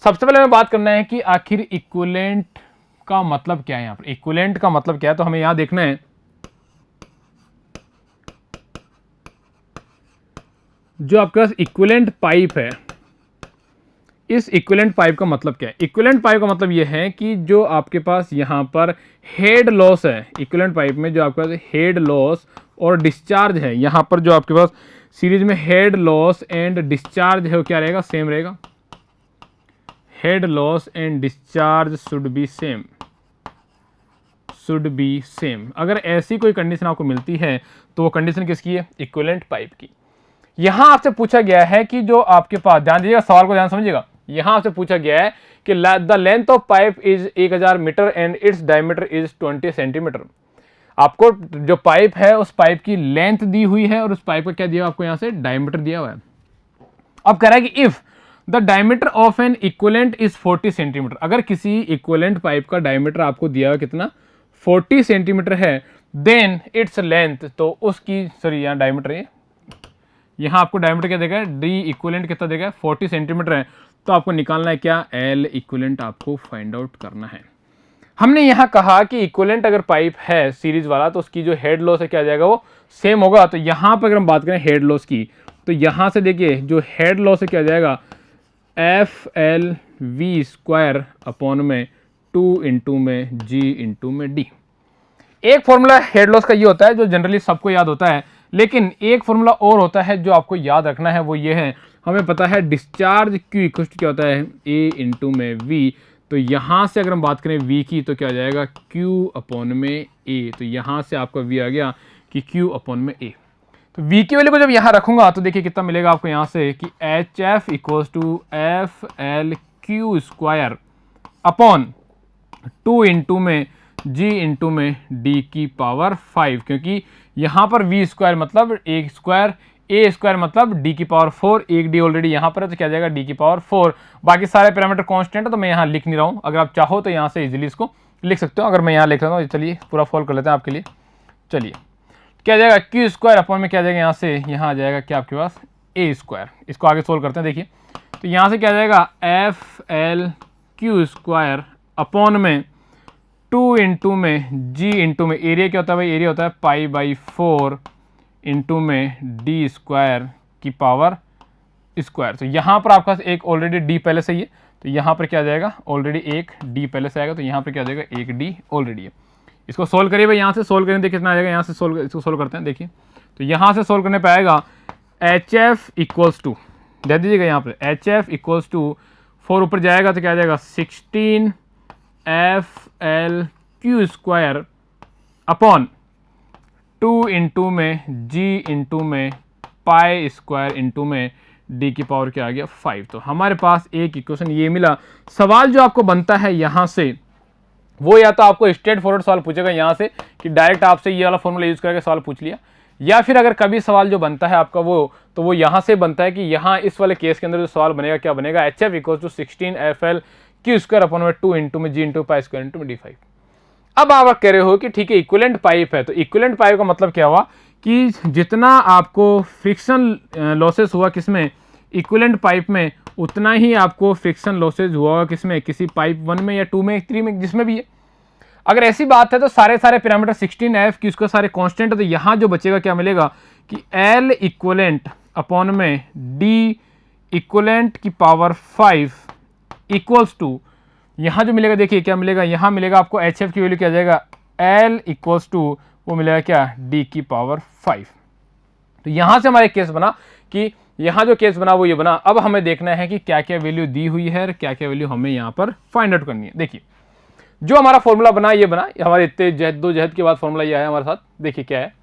सबसे पहले हमें बात करना है कि आखिर इक्विवेलेंट का मतलब क्या है। यहाँ पर इक्विवेलेंट का मतलब क्या है, तो हमें यहां देखना है जो आपके पास इक्विवेलेंट पाइप है, इस इक्विवेलेंट पाइप का मतलब क्या है। इक्विवेलेंट पाइप का मतलब यह है कि जो आपके पास यहाँ पर हेड लॉस है, इक्विवेलेंट पाइप में जो आपके पास हेड लॉस और डिस्चार्ज है, यहाँ पर जो आपके पास सीरीज में हेड लॉस एंड डिस्चार्ज है वो क्या रहेगा, सेम रहेगा। Head loss and discharge should be same, should be same. अगर ऐसी कोई कंडीशन आपको मिलती है तो वो कंडीशन किसकी है, इक्विवेलेंट पाइप की। यहां आपसे पूछा गया है कि जो आपके पास, ध्यान दीजिएगा सवाल को ध्यान समझिएगा, यहां आपसे पूछा गया है कि the length of pipe is 1000 metre and its diameter is 20 centimetre. आपको जो पाइप है उस पाइप की लेंथ दी हुई है और उस पाइप का क्या दिया आपको, यहां से डायमीटर दिया हुआ है। अब कह रहा है कि if the diameter of an equivalent is 40 centimetre, अगर किसी इक्विवेलेंट पाइप का डायमीटर आपको दिया हुआ कितना 40 सेंटीमीटर है, देन इट्स लेंथ, तो उसकी, सॉरी यहाँ डायमीटर है, यहाँ आपको डायमीटर क्या देगा, डी इक्विवेलेंट कितना देगा 40 सेंटीमीटर है, तो आपको निकालना है क्या, एल इक्विवेलेंट आपको फाइंड आउट करना है। हमने यहाँ कहा कि इक्विवेलेंट अगर पाइप है सीरीज वाला तो उसकी जो हेड लॉस है क्या आ जाएगा, वो सेम होगा। तो यहाँ पर अगर हम बात करें हेड लॉस की, तो यहाँ से देखिए जो हेड लॉस है क्या आ जाएगा, F L V square upon में 2 इंटू में जी इंटू में डी। एक फॉर्मूला हेड लॉस का ये होता है जो जनरली सबको याद होता है, लेकिन एक फॉर्मूला और होता है जो आपको याद रखना है, वो ये है, हमें पता है डिस्चार्ज क्यू इक्वल टू क्या होता है, ए इंटू में वी। तो यहाँ से अगर हम बात करें वी की तो क्या हो जाएगा, क्यू अपॉन में ए। तो यहाँ से आपका वी आ गया कि क्यू अपॉन में ए। तो वी की वैल्यू को जब यहाँ रखूंगा तो देखिए कितना मिलेगा आपको यहाँ से कि H F equal to F L Q square upon 2 into में जी इंटू में डी की पावर 5, क्योंकि यहाँ पर वी स्क्वायर मतलब ए स्क्वायर, ए स्क्वायर मतलब डी की पावर 4, एक डी ऑलरेडी यहाँ पर है तो क्या जाएगा डी की पावर 4। बाकी सारे पैरामीटर कांस्टेंट है तो मैं यहाँ लिख नहीं रहा हूँ, अगर आप चाहो तो यहाँ से इजीली इसको लिख सकते हो। अगर मैं यहाँ लिख रहा हूँ, चलिए पूरा फॉल्व कर लेते हैं आपके लिए। चलिए क्या जाएगा, क्यू स्क्वायर अपॉन में क्या जाएगा, यहाँ से यहाँ आ जाएगा क्या आपके पास ए स्क्वायर। इसको आगे सोल्व करते हैं, देखिए तो यहाँ से क्या जाएगा F L Q square upon में 2 इंटू में जी इंटू में एरिया क्या होता है भाई, एरिया होता है पाई बाई 4 इंटू में डी स्क्वायर की पावर स्क्वायर। तो यहाँ पर आपका एक ऑलरेडी डी पहले से ही है, तो यहाँ पर क्या आ जाएगा, ऑलरेडी एक डी पहले से आएगा, तो यहाँ पर क्या आ जाएगा, एक डी ऑलरेडी है। इसको सोल्व करिए भाई, यहाँ से सोल्व करें देखिए कितना आ जाएगा, यहाँ से सोल्व, इसको सोल्व करते हैं देखिए। तो यहाँ से सोल्व करने पर आएगा एच एफ इक्वल्स टू, दे दीजिएगा यहाँ पर एच एफ इक्वल्स टू 4 ऊपर जाएगा तो क्या आ जाएगा 16 F L Q square upon 2 into में जी इंटू में पाई स्क्वायर इंटू में डी की पावर क्या आ गया 5। तो हमारे पास एक इक्वेशन ये मिला। सवाल जो आपको बनता है यहाँ से वो या तो आपको स्ट्रेट फॉरवर्ड सवाल पूछेगा यहाँ से कि डायरेक्ट आपसे ये वाला फॉर्मूला यूज करके सवाल पूछ लिया, या फिर अगर कभी सवाल जो बनता है आपका वो, तो वो यहाँ से बनता है कि यहाँ इस वाले केस के अंदर जो सवाल बनेगा क्या बनेगा, H F equal to 16 F L Q square upon में 2 इंटू में G into pi square into में डी 5। अब आप कह रहे हो कि ठीक है इक्विवेलेंट पाइप है, तो इक्विवेलेंट पाइप का मतलब क्या हुआ कि जितना आपको फ्रिक्शन लॉसेस हुआ किसमें, इक्विवेलेंट पाइप में, उतना ही आपको फ्रिक्शन लॉसेज हुआ किसमें, किसी पाइप 1 में या 2 में 3 में जिसमें भी है। अगर ऐसी बात है तो सारे पैरामीटर 16 एफ की उसका सारे कांस्टेंट है, तो यहाँ जो बचेगा क्या मिलेगा कि एल इक्विवेलेंट अपॉन में डी इक्विवेलेंट की पावर 5 इक्वल्स टू, यहाँ जो मिलेगा देखिए क्या मिलेगा, यहाँ मिलेगा आपको एच एफ की वैल्यू क्या आ जाएगा, एल इक्वल्स टू वो मिलेगा क्या डी की पावर 5। तो यहाँ से हमारा केस बना कि यहाँ जो केस बना वो ये बना। अब हमें देखना है कि क्या क्या वैल्यू दी हुई है और क्या क्या वैल्यू हमें यहाँ पर फाइंड आउट करनी है। देखिए जो हमारा फॉर्मूला बना ये बना, हमारे इतने जहद के बाद फॉर्मूला ये आया हमारे साथ। देखिए क्या है,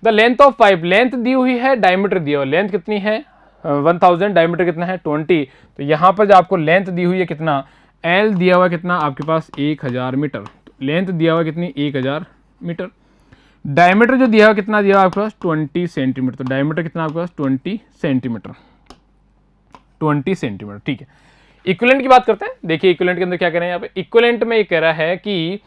the length of pipe, length दी हुई है, डायमीटर दिया हुआ, लेंथ कितनी है 1000, डायमीटर कितना है 20। तो यहाँ पर जो आपको लेंथ दी हुई है कितना, एल दिया हुआ कितना आपके पास 1000 मीटर, तो लेंथ दिया हुआ कितनी 1000 मीटर, डायमीटर जो दिया हुआ कितना दिया हुआ आपके पास 20 सेंटीमीटर, तो डायमीटर कितना आपके पास 20 सेंटीमीटर। 20 सेंटीमीटर। ठीक है, इक्विवेलेंट की बात करते हैं। देखिए इक्विवेलेंट के अंदर क्या कह रहे हैं यहाँ पे, इक्विवेलेंट में ये कह रहा है कि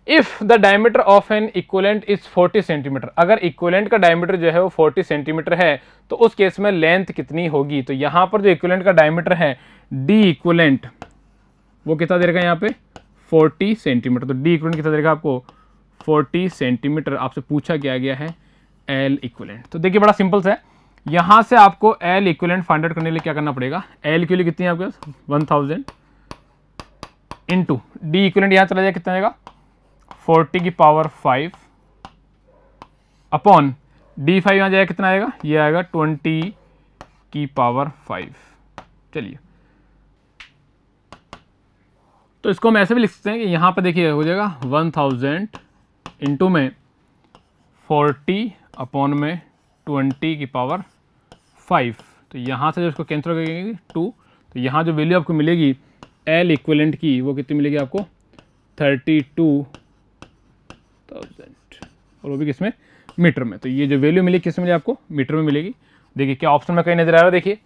if the diameter of an equivalent is 40 centimetre, अगर इक्विवेलेंट का डायमीटर जो है वो 40 सेंटीमीटर है तो उस केस में लेंथ कितनी होगी। तो यहां पर जो इक्विवेलेंट का डायमीटर है डी इक्विवेलेंट वो कितना दे रखा है यहाँ पे 40 सेंटीमीटर। तो डी इक्विवेलेंट कितना दे रखा है आपको 40 सेंटीमीटर। आपसे पूछा गया है एल इक्विवेलेंट। तो देखिए बड़ा सिंपल सा है, यहां से आपको एल इक्विवेलेंट फाइंड आउट करने के लिए क्या करना पड़ेगा, एल की वैल्यू कितनी है आपके पास 1000 इंटू डी इक्विवेलेंट यहां चला जाएगा कितना आएगा 40 की पावर 5 अपॉन डी 5 यहां जाएगा कितना आएगा, ये आएगा 20 की पावर 5। चलिए तो इसको हम ऐसे भी लिख सकते हैं कि यहां पर देखिए हो जाएगा 1000 इंटू में 40 अपॉन में 20 की पावर 5। तो यहाँ से जो इसको कैंसिल करेंगे 2, तो यहाँ जो वैल्यू आपको मिलेगी एल इक्विवेलेंट की वो कितनी मिलेगी आपको 32,000 और वो भी किसमें मीटर में। तो ये जो वैल्यू मिली किस में मिली आपको मीटर में मिलेगी। देखिए क्या ऑप्शन में कहीं नजर आ रहा है, देखिए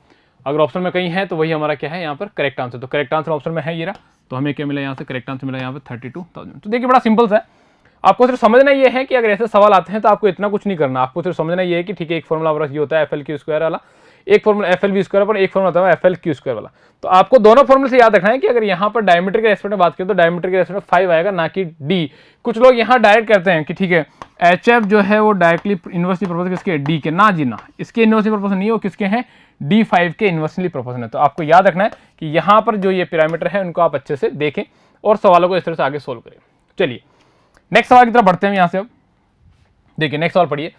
अगर ऑप्शन में कहीं है तो वही हमारा क्या है यहाँ पर करेक्ट आंसर। तो करेक्ट आंसर ऑप्शन में है ये रहा, तो हमें क्या मिला यहाँ से करेक्ट आंसर मिला यहाँ पर 32,000। तो देखिए बड़ा सिंपल सा है, आपको सिर्फ समझना ये है कि अगर ऐसे सवाल आते हैं तो आपको इतना कुछ नहीं करना, आपको सिर्फ समझना ये है कि ठीक है एक फॉर्मूला हमारा ये होता है FL/Q² वाला, एक फॉर्मूला FL/V² पर एक फॉर्मूला होता है FL/Q² वाला। तो आपको दोनों फॉर्मूले से याद रखना है कि अगर यहाँ पर डायमीटर के रेस्पेक्ट में बात करें तो डायमीटर के रेस्पेक्ट में 5 आएगा ना कि D। कुछ लोग यहाँ डायरेक्ट करते हैं कि ठीक है HF जो है वो डायरेक्टली इन्वर्सली प्रोपोर्शनल किसके D के, ना जी ना, इसके इन्वर्सली प्रोपोर्शनल नहीं, वो किसके हैं D5 के इन्वर्सली प्रोपोर्शनल है। तो आपको याद रखना है कि यहाँ पर जो ये पैरामीटर है उनको आप अच्छे से देखें और सवालों को इस तरह से आगे सोल्व करें। चलिए नेक्स्ट सवाल की तरफ बढ़ते हैं यहाँ से। अब देखिए नेक्स्ट सवाल पढ़िए,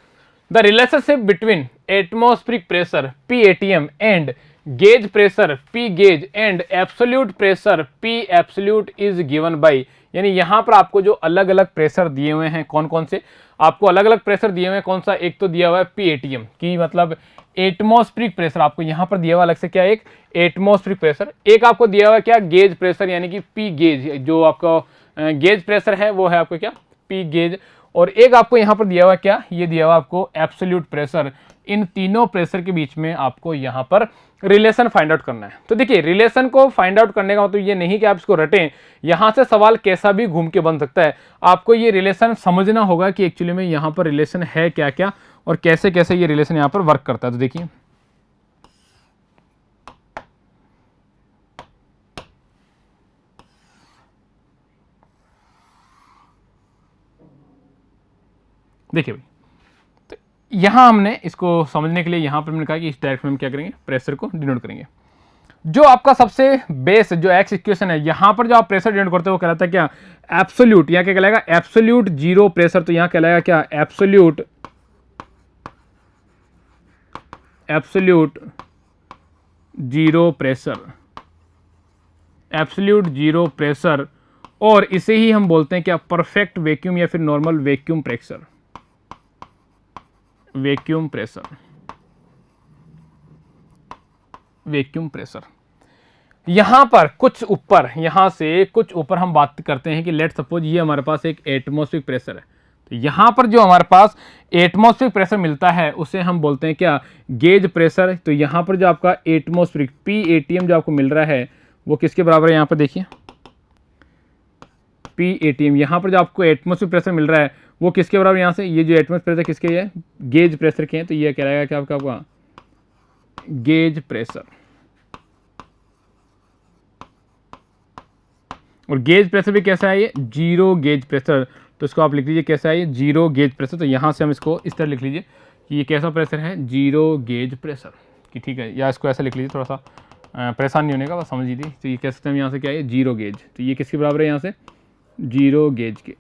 the relationship between atmospheric pressure PATM and gauge pressure P gauge and absolute pressure P absolute is given by. यानी यहाँ पर आपको जो अलग अलग प्रेशर दिए हुए हैं कौन कौन से, आपको अलग अलग प्रेशर दिए हुए हैं कौन सा, एक तो दिया हुआ है PATM की मतलब एटमॉस्फेरिक प्रेशर, आपको यहाँ पर दिया हुआ अलग से क्या एक एटमॉस्फेरिक प्रेशर, एक आपको दिया हुआ क्या गेज प्रेशर यानी कि P गेज, जो आपका गेज प्रेशर है वो है आपको क्या P गेज, और एक आपको यहाँ पर दिया हुआ क्या, ये दिया हुआ आपको एब्सोल्यूट प्रेशर। इन तीनों प्रेशर के बीच में आपको यहाँ पर रिलेशन फाइंड आउट करना है। तो देखिए रिलेशन को फाइंड आउट करने का मतलब ये नहीं कि आप इसको रटें, यहाँ से सवाल कैसा भी घूम के बन सकता है। आपको ये रिलेशन समझना होगा कि एक्चुअली में यहाँ पर रिलेशन है क्या क्या और कैसे कैसे ये रिलेशन यहाँ पर वर्क करता है। तो देखिए देखिए भाई, तो यहां हमने इसको समझने के लिए यहां पर मैंने कहा कि इस डायरेक्शन में क्या करेंगे प्रेशर को डिनोट करेंगे। जो आपका सबसे बेस जो एक्स इक्वेशन है यहां पर जो आप प्रेशर डिनोट करते हो वो कहलाता है क्या एब्सोल्यूट, यहां क्या कहलाएगा एब्सोल्यूट जीरो प्रेशर। तो यहां कहलाएगा क्या absolute zero pressure, absolute zero pressure, और इसे ही हम बोलते हैं क्या परफेक्ट वैक्यूम या फिर normal vacuum pressure, vacuum pressure, vacuum pressure. यहां पर कुछ ऊपर, यहां से कुछ ऊपर हम बात करते हैं कि लेट सपोज ये हमारे पास एक एटमॉस्फेरिक प्रेशर है, तो यहां पर जो हमारे पास एटमॉस्फेरिक प्रेशर मिलता है उसे हम बोलते हैं क्या गेज प्रेशर। तो यहां पर जो आपका एटमॉस्फेरिक PATM जो आपको मिल रहा है वो किसके बराबर है, यहां पर देखिए PATM, यहां पर जो आपको एटमॉस्फेरिक प्रेशर मिल रहा है वो किसके बराबर, यहां से ये जो एटमॉस्फेरिक प्रेशर किसके है गेज प्रेशर के हैं। तो ये क्या रहेगा क्या आपका गेज प्रेशर, और गेज प्रेशर भी कैसा है ये जीरो गेज प्रेशर। तो इसको आप लिख लीजिए कैसा है ये जीरो गेज प्रेशर। तो यहां से हम इसको इस तरह लिख लीजिए कि ये कैसा प्रेशर है जीरो गेज प्रेशर कि ठीक है, या इसको ऐसा लिख लीजिए, थोड़ा सा परेशान नहीं होने का, बस समझ लीजिए। तो ये कह सकते हैं यहाँ से क्या है जीरो गेज, तो ये किसके बराबर है यहाँ से जीरो गेज के।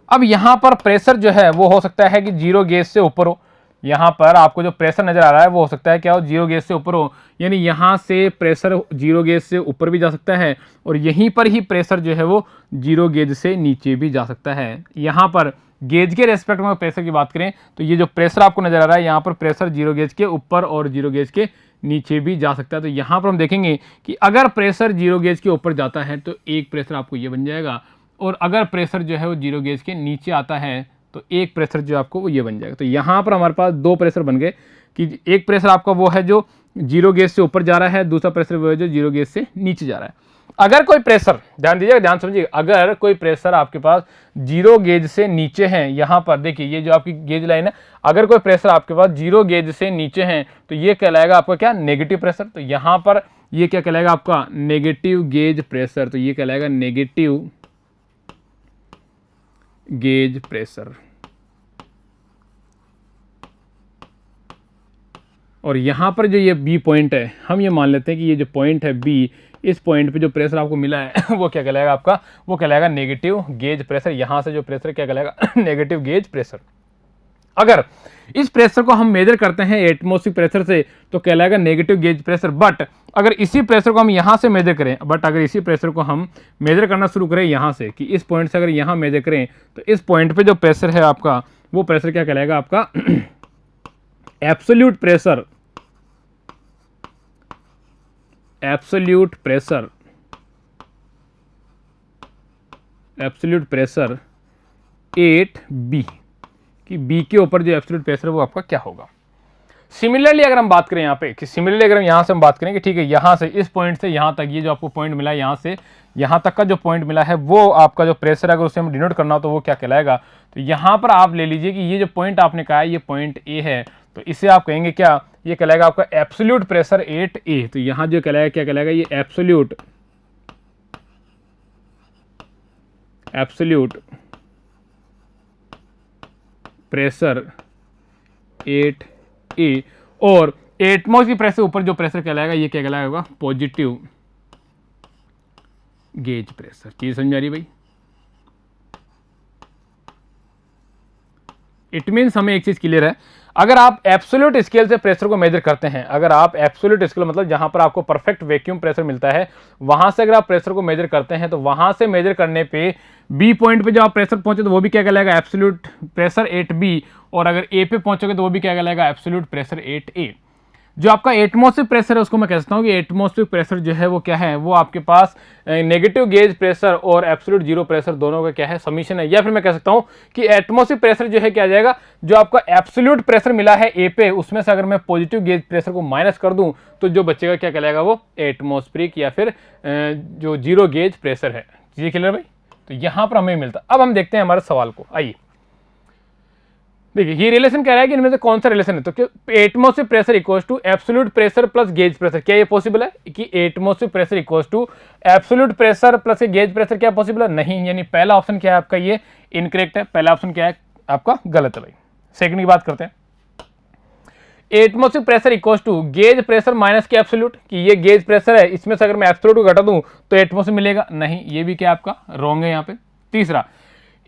अब यहां पर प्रेशर जो है वो हो सकता है कि जीरो गेज से ऊपर हो, यहां पर आपको जो प्रेशर नजर आ रहा है वो हो सकता है क्या हो जीरो गेज से ऊपर हो, यानी यहां से प्रेशर जीरो गेज से ऊपर भी जा सकता है और यहीं पर ही प्रेशर जो है वो जीरो गेज से नीचे भी जा सकता है। यहां पर गेज के रेस्पेक्ट में प्रेशर की बात करें तो ये जो प्रेशर आपको नजर आ रहा है यहाँ पर प्रेशर जीरो गेज के ऊपर और जीरो गेज के नीचे भी जा सकता है। तो यहाँ पर हम देखेंगे कि अगर प्रेशर जीरो गेज के ऊपर जाता है तो एक प्रेशर आपको ये बन जाएगा, और अगर प्रेशर जो है वो जीरो गेज के नीचे आता है तो एक प्रेशर जो आपको वो ये बन जाएगा। तो यहाँ पर हमारे पास दो प्रेशर बन गए कि एक प्रेशर आपका वो है जो जीरो गेज से ऊपर जा रहा है, दूसरा प्रेशर वो है जो जीरो गेज से नीचे जा रहा है। अगर कोई प्रेशर, ध्यान दीजिएगा, ध्यान समझिए, अगर कोई प्रेशर आपके पास जीरो गेज से नीचे है, यहां पर देखिए ये जो आपकी गेज लाइन है, अगर कोई प्रेशर आपके पास जीरो गेज से नीचे है तो ये कहलाएगा आपका क्या, नेगेटिव प्रेशर। तो यहां पर ये क्या कहलाएगा आपका, नेगेटिव गेज प्रेशर। तो ये कहलाएगा नेगेटिव गेज प्रेशर। और यहां पर जो ये बी पॉइंट है, हम ये मान लेते हैं कि ये जो पॉइंट है बी, इस पॉइंट पे जो प्रेशर आपको मिला है वो क्या कहलाएगा आपका, वो कहलाएगा नेगेटिव गेज प्रेशर। यहां से जो प्रेशर क्या कहलाएगा, नेगेटिव गेज प्रेशर। अगर इस प्रेशर को हम मेजर करते हैं एटमॉस्फेरिक प्रेशर से तो कहलाएगा नेगेटिव गेज प्रेशर। बट अगर इसी प्रेशर को हम यहां से मेजर करें, अगर इसी प्रेशर को हम मेजर करना शुरू करें यहां से, कि इस पॉइंट से अगर यहां मेजर करें तो इस पॉइंट पे जो प्रेशर है आपका, वो प्रेशर क्या कहलाएगा आपका, absolute pressure. Absolute pressure, absolute pressure 8B, कि B के ऊपर जो एब्सोल्यूट प्रेशर है वो आपका क्या होगा। सिमिलरली अगर हम बात करें यहाँ पे, कि सिमिलरली अगर हम यहाँ से हम बात करें कि ठीक है, यहाँ से इस पॉइंट से यहाँ तक, ये जो आपको पॉइंट मिला है यहाँ से यहाँ तक का जो पॉइंट मिला है, वो आपका जो प्रेशर है, अगर उसे हम डिनोट करना हो तो वो क्या कहलाएगा। तो यहाँ पर आप ले लीजिए कि ये जो पॉइंट आपने कहा है ये पॉइंट ए है, तो इसे आप कहेंगे क्या, ये कहलाएगा आपका एब्सोल्यूट प्रेशर 8A। तो यहाँ जो कहलाएगा क्या कहलाएगा, ये एब्सोल्यूट प्रेशर 8A। और एटमॉस्फेरिक प्रेशर ऊपर जो प्रेशर कहलाएगा ये क्या कहलाएगा, पॉजिटिव गेज प्रेशर। चीज समझ आ रही भाई। इट मीन्स हमें एक चीज क्लियर है, अगर आप एब्सोल्यूट स्केल से प्रेशर को मेजर करते हैं, अगर आप एब्सोल्यूट स्केल मतलब जहां पर आपको परफेक्ट वैक्यूम प्रेशर मिलता है, वहां से अगर आप प्रेशर को मेजर करते हैं तो वहां से मेजर करने पे बी पॉइंट पे जो आप प्रेशर पहुंचे तो वो भी क्या कहलाएगा, एब्सोल्यूट प्रेशर 8B। और अगर ए पे पहुंचोगे तो वो भी क्या कहलाएगा, एब्सोल्यूट प्रेशर 8A। जो आपका एटमॉस्फेरिक प्रेशर है उसको मैं कह सकता हूँ कि एटमॉस्फेरिक प्रेशर जो है वो क्या है, वो आपके पास नेगेटिव गेज प्रेशर और एब्सोल्यूट जीरो प्रेशर दोनों का क्या है, समीशन है। या फिर मैं कह सकता हूँ कि एटमॉस्फेरिक प्रेशर जो है क्या आ जाएगा, जो आपका एब्सोल्यूट प्रेशर मिला है ए पे, उसमें से अगर मैं पॉजिटिव गेज प्रेशर को माइनस कर दूं तो जो बचेगा क्या कहलाएगा, वो एटमॉस्फेरिक या फिर जो जीरो गेज प्रेशर है। जी क्लियर भाई। तो यहां पर हमें मिलता। अब हम देखते हैं हमारे सवाल को। आइए देखिए, ये रिलेशन कह रहा है कि इनमें से कौन सा रिलेशन है। तो atmospheric pressure equals to absolute pressure plus gauge pressure. क्या ये पॉसिबल है कि atmospheric pressure equals to absolute pressure plus gauge pressure? क्या पॉसिबल है? नहीं। यानी पहला ऑप्शन क्या है आपका, ये इनकरेक्ट है। पहला ऑप्शन क्या है आपका, गलत है भाई। सेकंड की बात करते हैं। Atmospheric pressure equals to gauge pressure minus के एब्सोल्यूट, कि ये गेज प्रेशर है, इसमें से अगर मैं एब्सोल्यूट को घटा दूं तो एटमॉस्फेरिक मिलेगा। नहीं, ये भी क्या आपका रॉन्ग है यहाँ पे। तीसरा,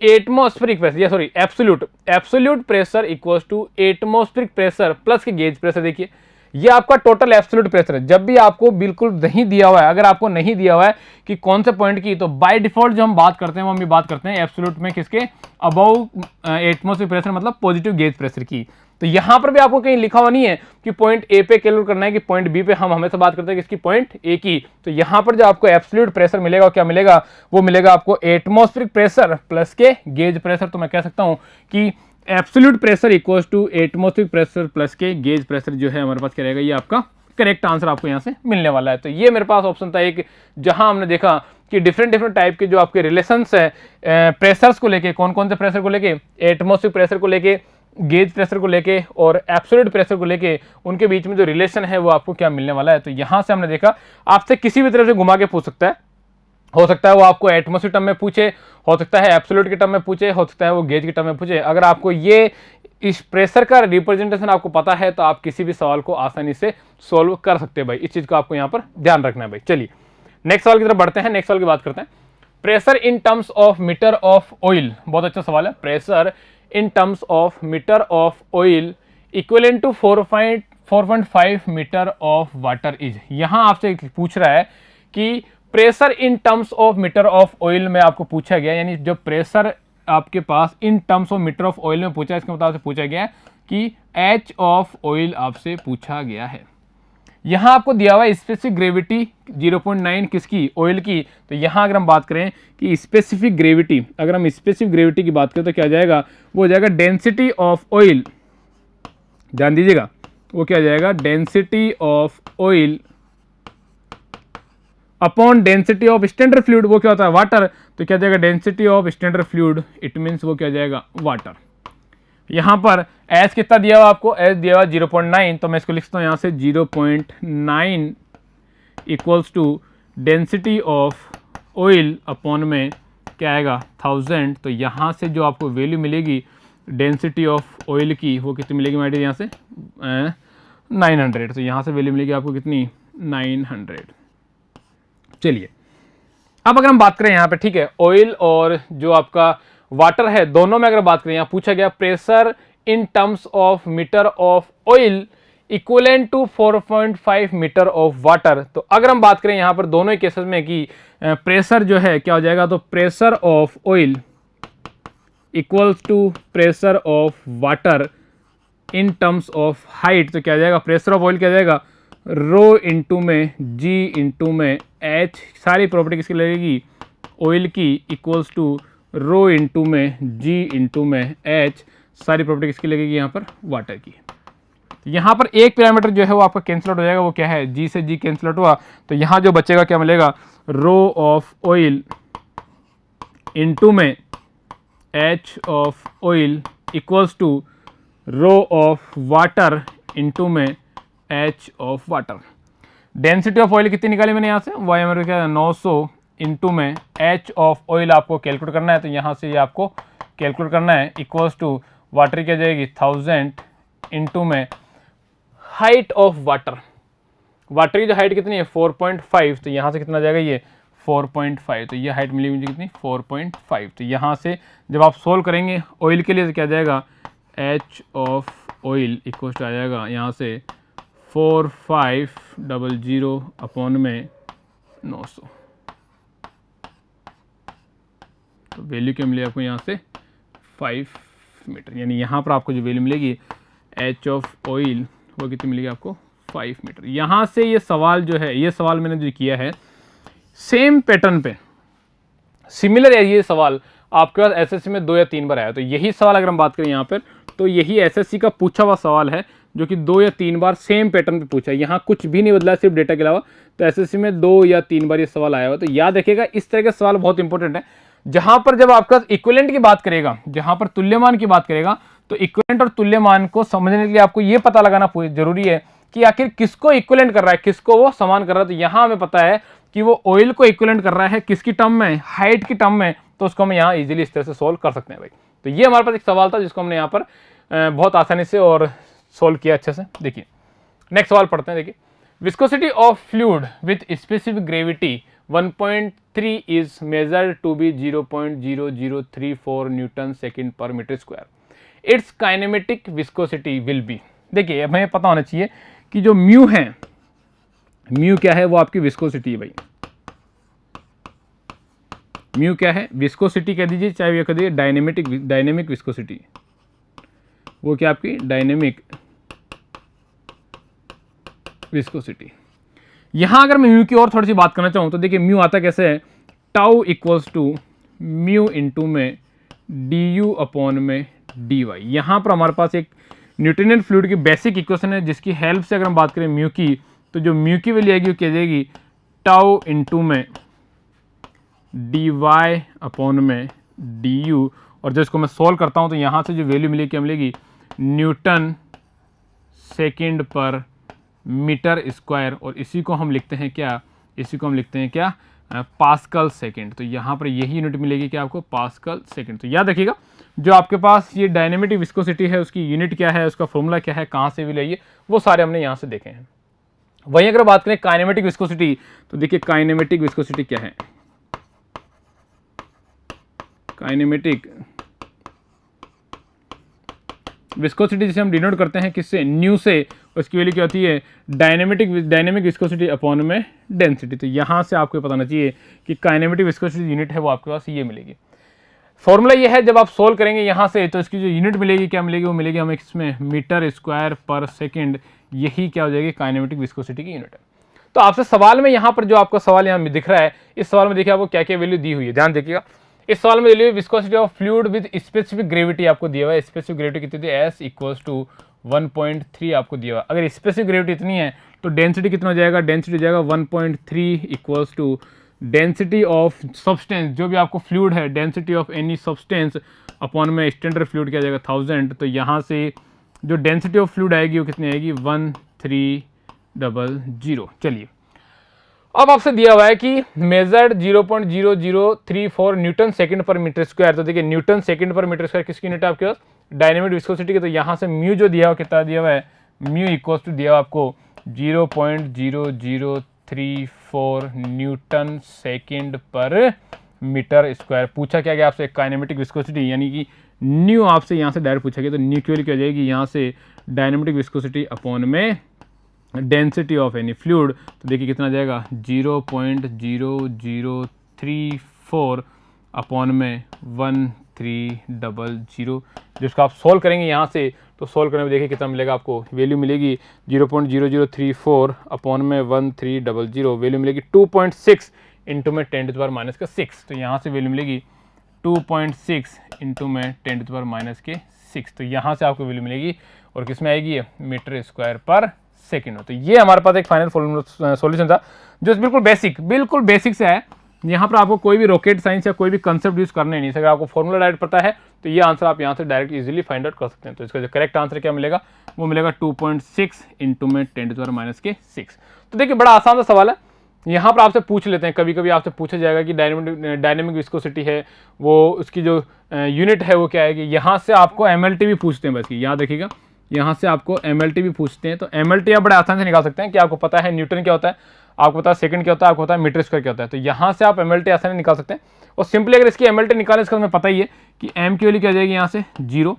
एटमॉस्फेरिक प्रेशर, या sorry absolute pressure equals to atmospheric pressure plus के गेज प्रेशर। देखिए, ये आपका टोटल एब्सोल्यूट प्रेशर है। जब भी आपको बिल्कुल नहीं दिया हुआ है, अगर आपको नहीं दिया हुआ है कि कौन से पॉइंट की, तो बाय डिफॉल्ट जो हम बात करते हैं वो हम बात करते हैं एब्सोल्यूट में किसके, अबव एटमॉस्फेरिक प्रेशर मतलब पॉजिटिव गेज प्रेशर की। तो यहां पर भी आपको कहीं लिखा हुआ नहीं है कि पॉइंट ए पे कैलकुलेट करना है कि पॉइंट बी पे। हम हमेशा बात करते हैं किसकी, पॉइंट ए की। तो यहां पर जो आपको एब्सोल्यूट प्रेशर मिलेगा, क्या मिलेगा, वो मिलेगा आपको एटमॉस्फेरिक प्रेशर प्लस के गेज प्रेशर। तो मैं कह सकता हूं कि absolute pressure equals to atmospheric pressure plus के गेज प्रेशर जो है हमारे पास क्या रहेगा, ये आपका करेक्ट आंसर आपको यहां से मिलने वाला है। तो ये मेरे पास ऑप्शन था एक, जहां हमने देखा कि डिफरेंट टाइप के जो आपके रिलेशंस है प्रेशर्स को लेके, कौन कौन से प्रेशर को लेके, एटमॉस्फेरिक प्रेशर को लेके, गेज प्रेशर को लेके और एब्सोल्यूट प्रेशर को लेके, उनके बीच में जो रिलेशन है वो आपको क्या मिलने वाला है। तो यहां से हमने देखा, आपसे किसी भी तरह से घुमा के पूछ सकता है। हो सकता है वो आपको एटमॉस्फेरिक टर्म में पूछे, हो सकता है एब्सोल्यूट के टर्म में पूछे, हो सकता है वो गेज के टर्म में पूछे। अगर आपको ये इस प्रेशर का रिप्रेजेंटेशन आपको पता है तो आप किसी भी सवाल को आसानी से सोल्व कर सकते हैं भाई। इस चीज को आपको यहाँ पर ध्यान रखना है भाई। चलिए नेक्स्ट सवाल की तरफ बढ़ते हैं। नेक्स्ट सवाल की बात करते हैं। Pressure in terms of metre of oil, बहुत अच्छा सवाल है। Pressure in terms of metre of oil equivalent to 4.5 metre of water is. यहां आपसे पूछ रहा है कि pressure in terms of metre of oil में आपको पूछा गया, यानी जो प्रेशर आपके पास in terms of metre of oil में पूछा है, इसके मुताबिक पूछा गया कि एच ऑफ ऑयल आपसे पूछा गया है। यहाँ आपको दिया हुआ है स्पेसिफिक ग्रेविटी 0.9 किसकी, ऑयल की। तो यहाँ अगर हम बात करें कि स्पेसिफिक ग्रेविटी, अगर हम स्पेसिफिक ग्रेविटी की बात करें तो क्या जाएगा, वो हो जाएगा डेंसिटी ऑफ ऑयल, ध्यान दीजिएगा, वो क्या जाएगा, density of oil upon density of standard fluid, वो क्या होता है, वाटर। तो क्या जाएगा, density of standard fluid, it means वो क्या जाएगा, वाटर। यहाँ पर एस कितना दिया हुआ आपको, एस दिया हुआ 0.9, तो मैं इसको लिखता हूँ यहाँ से 0.9 equals to density of oil upon में क्या आएगा 1000। तो यहाँ से जो आपको वैल्यू मिलेगी डेंसिटी ऑफ ऑयल की, वो कितनी मिलेगी हमारे यहाँ से 900। तो यहाँ से वैल्यू मिलेगी आपको कितनी, 900। चलिए अब अगर हम बात करें यहाँ पे, ठीक है, ऑयल और जो आपका वाटर है, दोनों में अगर बात करें, यहाँ पूछा गया pressure in terms of metre of oil equivalent to 4.5 metre of water. तो अगर हम बात करें यहाँ पर दोनों ही केसेस में कि प्रेशर जो है क्या हो जाएगा, तो pressure of oil equals to pressure of water in terms of height. तो क्या जाएगा, प्रेशर ऑफ ऑयल क्या जाएगा, रो इंटू में जी इंटू में एच, सारी प्रॉपर्टी किसकी लगेगी, ऑयल की, इक्वल्स टू रो इंटू में जी इंटू में एच, सारी प्रॉपर्टी किसकी लगेगी यहाँ पर, वाटर की। यहाँ पर एक पैरामीटर जो है वो आपका कैंसिल आउट हो जाएगा, वो क्या है, जी से जी कैंसिल आउट हुआ। तो यहाँ जो बचेगा क्या मिलेगा, रो ऑफ ऑयल इंटू में h of oil equals to rho of water into में h of water. Density of oil कितनी निकाली मैंने यहाँ से, वो हमारे क्या 900 इंटू में एच ऑफ ऑयल आपको कैलकुलेट करना है। तो यहाँ से ये आपको कैलकुलेट करना है, इक्वल्स टू वाटर क्या जाएगी 1000 इंटू में हाइट ऑफ वाटर, वाटर की जो हाइट कितनी है 4.5। तो यहाँ से कितना जाएगा ये 4.5। तो ये हाइट मिली मुझे कितनी 4.5। तो यहाँ से जब आप सोल्व करेंगे ऑयल के लिए तो क्या जाएगा, h of oil equal to आ जाएगा यहाँ से 4500 अपॉन में 900। तो वैल्यू क्या मिली आपको यहाँ से 5 मीटर, यानी यहाँ पर आपको जो वैल्यू मिलेगी एच ऑफ ऑयल वो कितनी मिलेगी आपको 5 मीटर। यहाँ से ये सवाल जो है, ये सवाल मैंने जो किया है सेम पैटर्न पे सिमिलर है, ये सवाल आपके पास एसएससी में 2 या 3 बार आया। तो यही सवाल अगर हम बात करें यहाँ पर, तो यही एसएससी का पूछा हुआ सवाल है जो कि 2 या 3 बार सेम पैटर्न पे पूछा है। यहाँ कुछ भी नहीं बदला सिर्फ डेटा के अलावा। तो एसएससी में 2 या 3 बार ये सवाल आया हुआ। तो याद रखिएगा इस तरह के सवाल बहुत इंपॉर्टेंट है। जहां पर जब आपका इक्विवेलेंट की बात करेगा, जहां पर तुल्यमान की बात करेगा, तो इक्विवेलेंट और तुल्यमान को समझने के लिए आपको ये पता लगाना जरूरी है कि आखिर किसको इक्विवेलेंट कर रहा है, किसको वो समान कर रहा है। तो यहां हमें पता है कि वो ऑयल को इक्विवेलेंट कर रहा है किसकी टर्म में, हाइट की टर्म में। तो उसको हम यहाँ इजीली इस तरह से सोल्व कर सकते हैं भाई। तो ये हमारे पास एक सवाल था जिसको हमने यहाँ पर बहुत आसानी से और सोल्व किया अच्छे से। देखिए नेक्स्ट सवाल पढ़ते हैं। देखिए viscosity of fluid with specific gravity 1.3 is measured to be 0.0034 newton second per metre square. Its kinematic viscosity will be. देखिए हमें पता होना चाहिए कि जो म्यू है, म्यू क्या है, वो आपकी विस्कोसिटी है भाई। म्यू क्या है, विस्कोसिटी कह दीजिए, चाहे ये कह दीजिए डायनेमिक विस्कोसिटी, वो क्या आपकी डायनेमिक विस्कोसिटी। यहां अगर मैं म्यू की और थोड़ी सी बात करना चाहूं तो देखिए म्यू आता कैसे है, tau equals to mu into में डी यू अपॉन में डी वाई। यहां पर हमारे पास एक न्यूटोनियन फ्लूइड की बेसिक इक्वेशन है जिसकी हेल्प से अगर हम बात करें म्यू की, तो जो म्यू की वैल्यू आएगी वो क्या जाएगी, टाउ इंटू में डी वाई अपॉन में डी यू। और जब इसको मैं सोल्व करता हूं तो यहां से जो वैल्यू मिलेगी क्या मिलेगी, Newton second per metre square. और इसी को हम लिखते हैं क्या, इसी को हम लिखते हैं क्या, पास्कल सेकेंड। तो यहाँ पर यही यूनिट मिलेगी क्या आपको, पास्कल सेकेंड। तो याद रखिएगा जो आपके पास ये डायनेमिक विस्कोसिटी है उसकी यूनिट क्या है, उसका फॉर्मूला क्या है, कहाँ से भी लाइए, वो सारे हमने यहाँ से देखे हैं। वहीं अगर बात करें काइनेमेटिक विस्कोसिटी, तो देखिए काइनेमेटिक विस्कोसिटी क्या है, काइनेमेटिक विस्कोसिटी जिसे हम डिनोट करते हैं किससे, न्यू से, उसकी वैल्यू क्या होती है, डायनेमिक विस्कोसिटी अपॉन में डेंसिटी। तो यहाँ से आपको पता होना चाहिए कि काइनेमेटिक विस्कोसिटी यूनिट है वो आपके पास ये मिलेगी। फॉर्मूला ये है, जब आप सोल्व करेंगे यहाँ से तो इसकी जो यूनिट मिलेगी क्या मिलेगी, वो मिलेगी हमें इसमें मीटर स्क्वायर पर सेकेंड। यही क्या हो जाएगी, काइनेमेटिक विस्कोसिटी की यूनिट है। तो आपसे सवाल में यहाँ पर जो आपका सवाल यहाँ दिख रहा है, इस सवाल में देखिए आपको क्या क्या वैल्यू दी हुई है, ध्यान देखिएगा। इस सवाल में value viscosity of fluid with specific gravity आपको दिया हुआ है। स्पेसिफिक ग्रेविटी कितनी थी, S इक्वल्स टू 1.3 आपको दिया हुआ। अगर स्पेसिफिक ग्रेविटी इतनी है तो डेंसिटी कितना हो जाएगा, डेंसिटी हो जाएगा 1.3 equals to density of substance, जो भी आपको फ्लूइड है, density of any substance upon में स्टैंडर्ड फ्लूइड क्या जाएगा 1000। तो यहाँ से जो डेंसिटी ऑफ फ्लूइड आएगी वो कितनी आएगी 1300। चलिए अब आपसे दिया हुआ है कि मेजर्ड 0.0034 न्यूटन सेकंड पर मीटर स्क्वायर। तो देखिए न्यूटन सेकंड पर मीटर स्क्वायर किसकी यूनिट है आपके पास, डायनेमिक विस्कोसिटी के। तो यहाँ से म्यू जो दिया हुआ कितना दिया हुआ है, म्यू इक्वल टू दिया हुआ आपको 0.0034 न्यूटन सेकंड पर मीटर स्क्वायर। पूछा क्या गया आपसे, काइनेमेटिक विस्कोसिटी, यानी कि न्यू आपसे यहाँ से डायरेक्ट पूछा गया। तो न्यू की वैल्यू क्या जाएगी यहाँ से, डायनेमिक विस्कोसिटी अपॉन में डेंसिटी ऑफ एनी फ्लूइड। तो देखिए कितना जाएगा 0.0034 अपॉन में 1300। जिसको आप सोल्व करेंगे यहाँ से, तो सोल्व करने में देखिए कितना मिलेगा आपको, वैल्यू मिलेगी 0.0034 अपॉन में 1300, वैल्यू मिलेगी 2.6 इंटू में 10⁻⁶। तो यहाँ से वैल्यू मिलेगी 2.6 इंटू में 10⁻⁶। तो यहाँ से आपको वैल्यू मिलेगी और किस में आएगी, मीटर स्क्वायर पर सेकेंड। तो ये हमारे पास एक फाइनल सॉल्यूशन था जो बिल्कुल बेसिक से है। यहाँ पर आपको कोई भी रॉकेट साइंस या कोई भी कंसेप्ट यूज करने नहीं, अगर आपको फॉर्मूला डायरेक्ट पता है तो ये आंसर आप यहाँ से डायरेक्ट इजीली फाइंड आउट कर सकते हैं। तो इसका जो करेक्ट आंसर क्या मिलेगा, वो मिलेगा 2.6 इंटू में 10⁻⁶। तो देखिए बड़ा आसान सा सवाल है। यहाँ पर आपसे पूछ लेते हैं, कभी कभी आपसे पूछा जाएगा कि डायनेमिक विस्कोसिटी है, वो उसकी जो यूनिट है वो क्या है। कि यहाँ से आपको MLT भी पूछते हैं, बस याद रखिएगा, यहाँ से आपको MLT भी पूछते हैं। तो MLT आप बड़े आसान से निकाल सकते हैं कि आपको पता है न्यूटन क्या होता है, आपको पता है सेकंड क्या होता है, आपको पता है मीटर स्क्वायर क्या होता है। तो यहाँ से आप MLT आसानी निकाल सकते हैं। और सिंपली अगर इसकी MLT निकालें, इसका हमें पता ही है कि M की वैल्यू क्या जाएगी यहाँ से 0,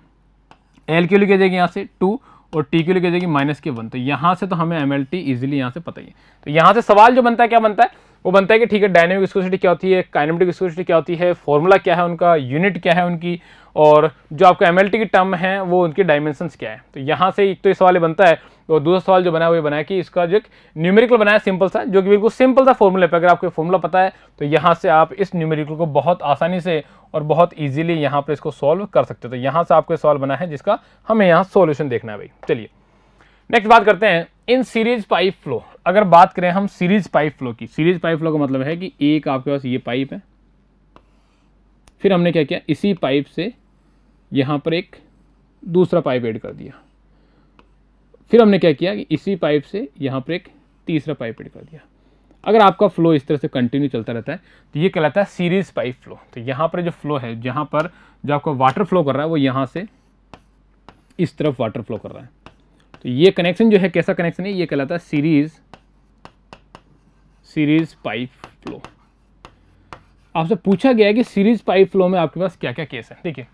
L की वैल्यू क्या जाएगी यहाँ से 2 और T की वैल्यू क्या जाएगी -1। तो यहाँ से तो हमें MLT इजीली यहाँ से पता ही है। तो यहाँ से सवाल जो बनता है क्या बनता है, वो बनता है कि ठीक है डायनेमिक विस्कोसिटी क्या होती है, काइनेमेटिक विस्कोसिटी क्या होती है, फॉर्मूला क्या है उनका, यूनिट क्या है उनकी, और जो आपका MLT की टर्म है वो उनके डायमेंशंस क्या है। तो यहाँ से एक तो इस सवाल बनता है, और दूसरा सवाल जो बना है वो बना है कि इसका जो एक न्यूमेरिकल बनाया सिंपल सा, जो कि बिल्कुल सिंपल सा फॉर्मूला पे। अगर आपको फॉर्मूला पता है तो यहाँ से आप इस न्यूमेरिकल को बहुत आसानी से और बहुत ईजिली यहाँ पर इसको सॉल्व कर सकते हो। तो यहाँ से आपको सवाल बना है जिसका हमें यहाँ सोल्यूशन देखना है भाई। चलिए नेक्स्ट बात करते हैं इन सीरीज पाइप फ्लो। अगर बात करें हम सीरीज पाइप फ्लो की, सीरीज पाइप फ्लो का मतलब है कि एक आपके पास ये पाइप है, फिर हमने क्या किया, इसी पाइप से यहाँ पर एक दूसरा पाइप ऐड कर दिया, फिर हमने क्या किया कि इसी पाइप से यहाँ पर एक तीसरा पाइप ऐड कर दिया। अगर आपका फ्लो इस तरह से कंटिन्यू चलता रहता है तो ये कहलाता है सीरीज पाइप फ्लो। तो यहाँ पर जो फ्लो है, जहाँ पर जो आपका वाटर फ्लो कर रहा है वो यहाँ से इस तरफ वाटर फ्लो कर रहा है। तो ये कनेक्शन जो है कैसा कनेक्शन है, ये कहलाता है सीरीज पाइप फ्लो। आपसे पूछा गया है कि सीरीज पाइप फ्लो में आपके पास क्या क्या केस है। देखिए,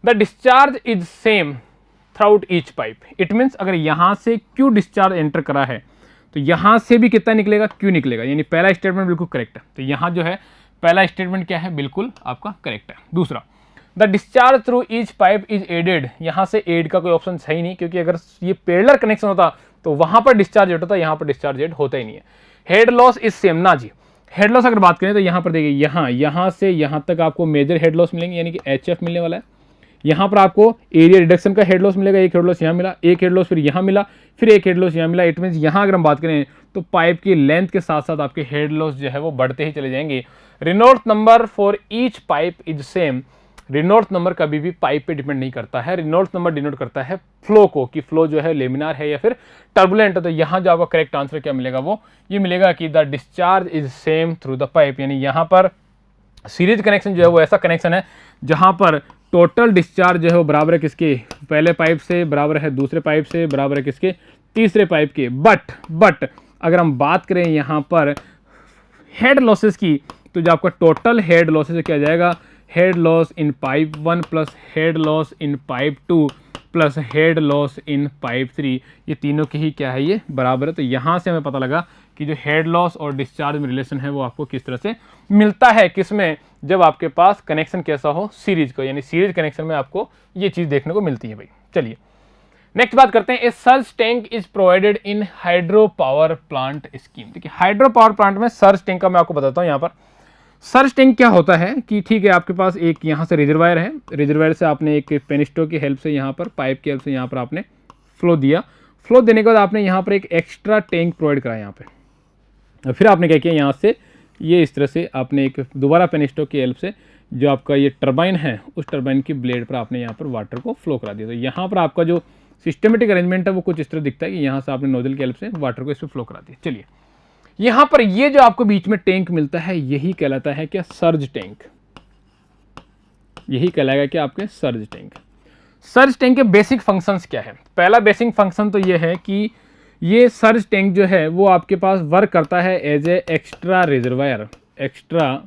the discharge is same through each pipe. It means अगर यहां से क्यू डिस्चार्ज एंटर करा है तो यहां से भी कितना निकलेगा, क्यू निकलेगा। यानी पहला स्टेटमेंट बिल्कुल करेक्ट है। तो यहां जो है पहला स्टेटमेंट क्या है, बिल्कुल आपका करेक्ट है। दूसरा, the discharge through each pipe is added. यहाँ से एड का कोई ऑप्शन सही नहीं, क्योंकि अगर ये पैरेलल कनेक्शन होता तो वहां पर डिस्चार्ज एड होता, यहाँ पर डिस्चार्ज एड होता ही नहीं है। हेड लॉस इज सेम ना जी। हेड लॉस अगर बात करें तो यहाँ पर देखिए, यहाँ से यहाँ तक आपको मेजर हेड लॉस मिलेंगे, यानी कि HF मिलने वाला है। यहाँ पर आपको एरिया रिडक्शन का हेड लॉस मिलेगा, एक हेड लॉस यहाँ मिला, एक हेड लॉस फिर यहाँ मिला, फिर एक हेड लॉस यहाँ मिला। इट मीन्स यहाँ अगर हम बात करें तो पाइप की लेंथ के साथ साथ आपके हेड लॉस जो है वो बढ़ते ही चले जाएंगे। Reynolds number for each pipe is same. Reynolds number कभी भी पाइप पे डिपेंड नहीं करता है। रेनॉल्ड्स नंबर डिनोट करता है फ्लो को, कि फ्लो जो है लेमिनार है या फिर टर्बुलेंट है। तो यहाँ जो आपका करेक्ट आंसर क्या मिलेगा, वो ये मिलेगा कि the discharge is same through the pipe. यानी यहाँ पर सीरीज कनेक्शन जो है वो ऐसा कनेक्शन है जहाँ पर टोटल डिस्चार्ज जो है वो बराबर है किसके, पहले पाइप से, बराबर है दूसरे पाइप से, बराबर है किसके, तीसरे पाइप के। बट अगर हम बात करें यहाँ पर हेड लॉसेस की, तो जो आपका टोटल हेड लॉसेस क्या जाएगा, head loss in pipe 1 plus head loss in pipe 2 plus head loss in pipe 3, ये तीनों के ही क्या है, ये बराबर है। तो यहाँ से हमें पता लगा कि जो हेड लॉस और डिस्चार्ज में रिलेशन है वो आपको किस तरह से मिलता है, किसमें, जब आपके पास कनेक्शन कैसा हो, सीरीज को। यानी सीरीज कनेक्शन में आपको ये चीज़ देखने को मिलती है भाई। चलिए नेक्स्ट बात करते हैं, a surge tank is provided in hydro power plant scheme. देखिए हाइड्रो पावर प्लांट में सर्ज टैंक का मैं आपको बताता हूं। यहाँ पर सर्ज टैंक क्या होता है कि ठीक है, आपके पास एक यहाँ से रिजर्वायर है, रिजर्वायर से आपने एक पेनिस्टो की हेल्प से यहाँ पर पाइप की हेल्प से यहाँ पर आपने फ्लो दिया, फ्लो देने के बाद आपने यहाँ पर एक एक्स्ट्रा टैंक प्रोवाइड करा यहाँ पे। फिर आपने क्या किया, यहाँ से ये इस तरह से आपने एक दोबारा पेनिस्टो की हेल्प से जो आपका ये टरबाइन है उस टरबाइन की ब्लेड पर आपने यहाँ पर वाटर को फ्लो करा दिया। तो यहाँ पर आपका जो सिस्टमेटिक अरेंजमेंट है वो कुछ इस तरह दिखता है कि यहाँ से आपने नोजल की हेल्प से वाटर को इस पर फ्लो करा दिया। चलिए यहाँ पर ये जो आपको बीच में टैंक मिलता है यही कहलाता है क्या, सर्ज टैंक। यही कहलाएगा कि आपके सर्ज टैंक। सर्ज टैंक के बेसिक फंक्शंस क्या है? पहला बेसिक फंक्शन तो ये है कि ये सर्ज टैंक जो है वो आपके पास वर्क करता है as a extra reservoir, extra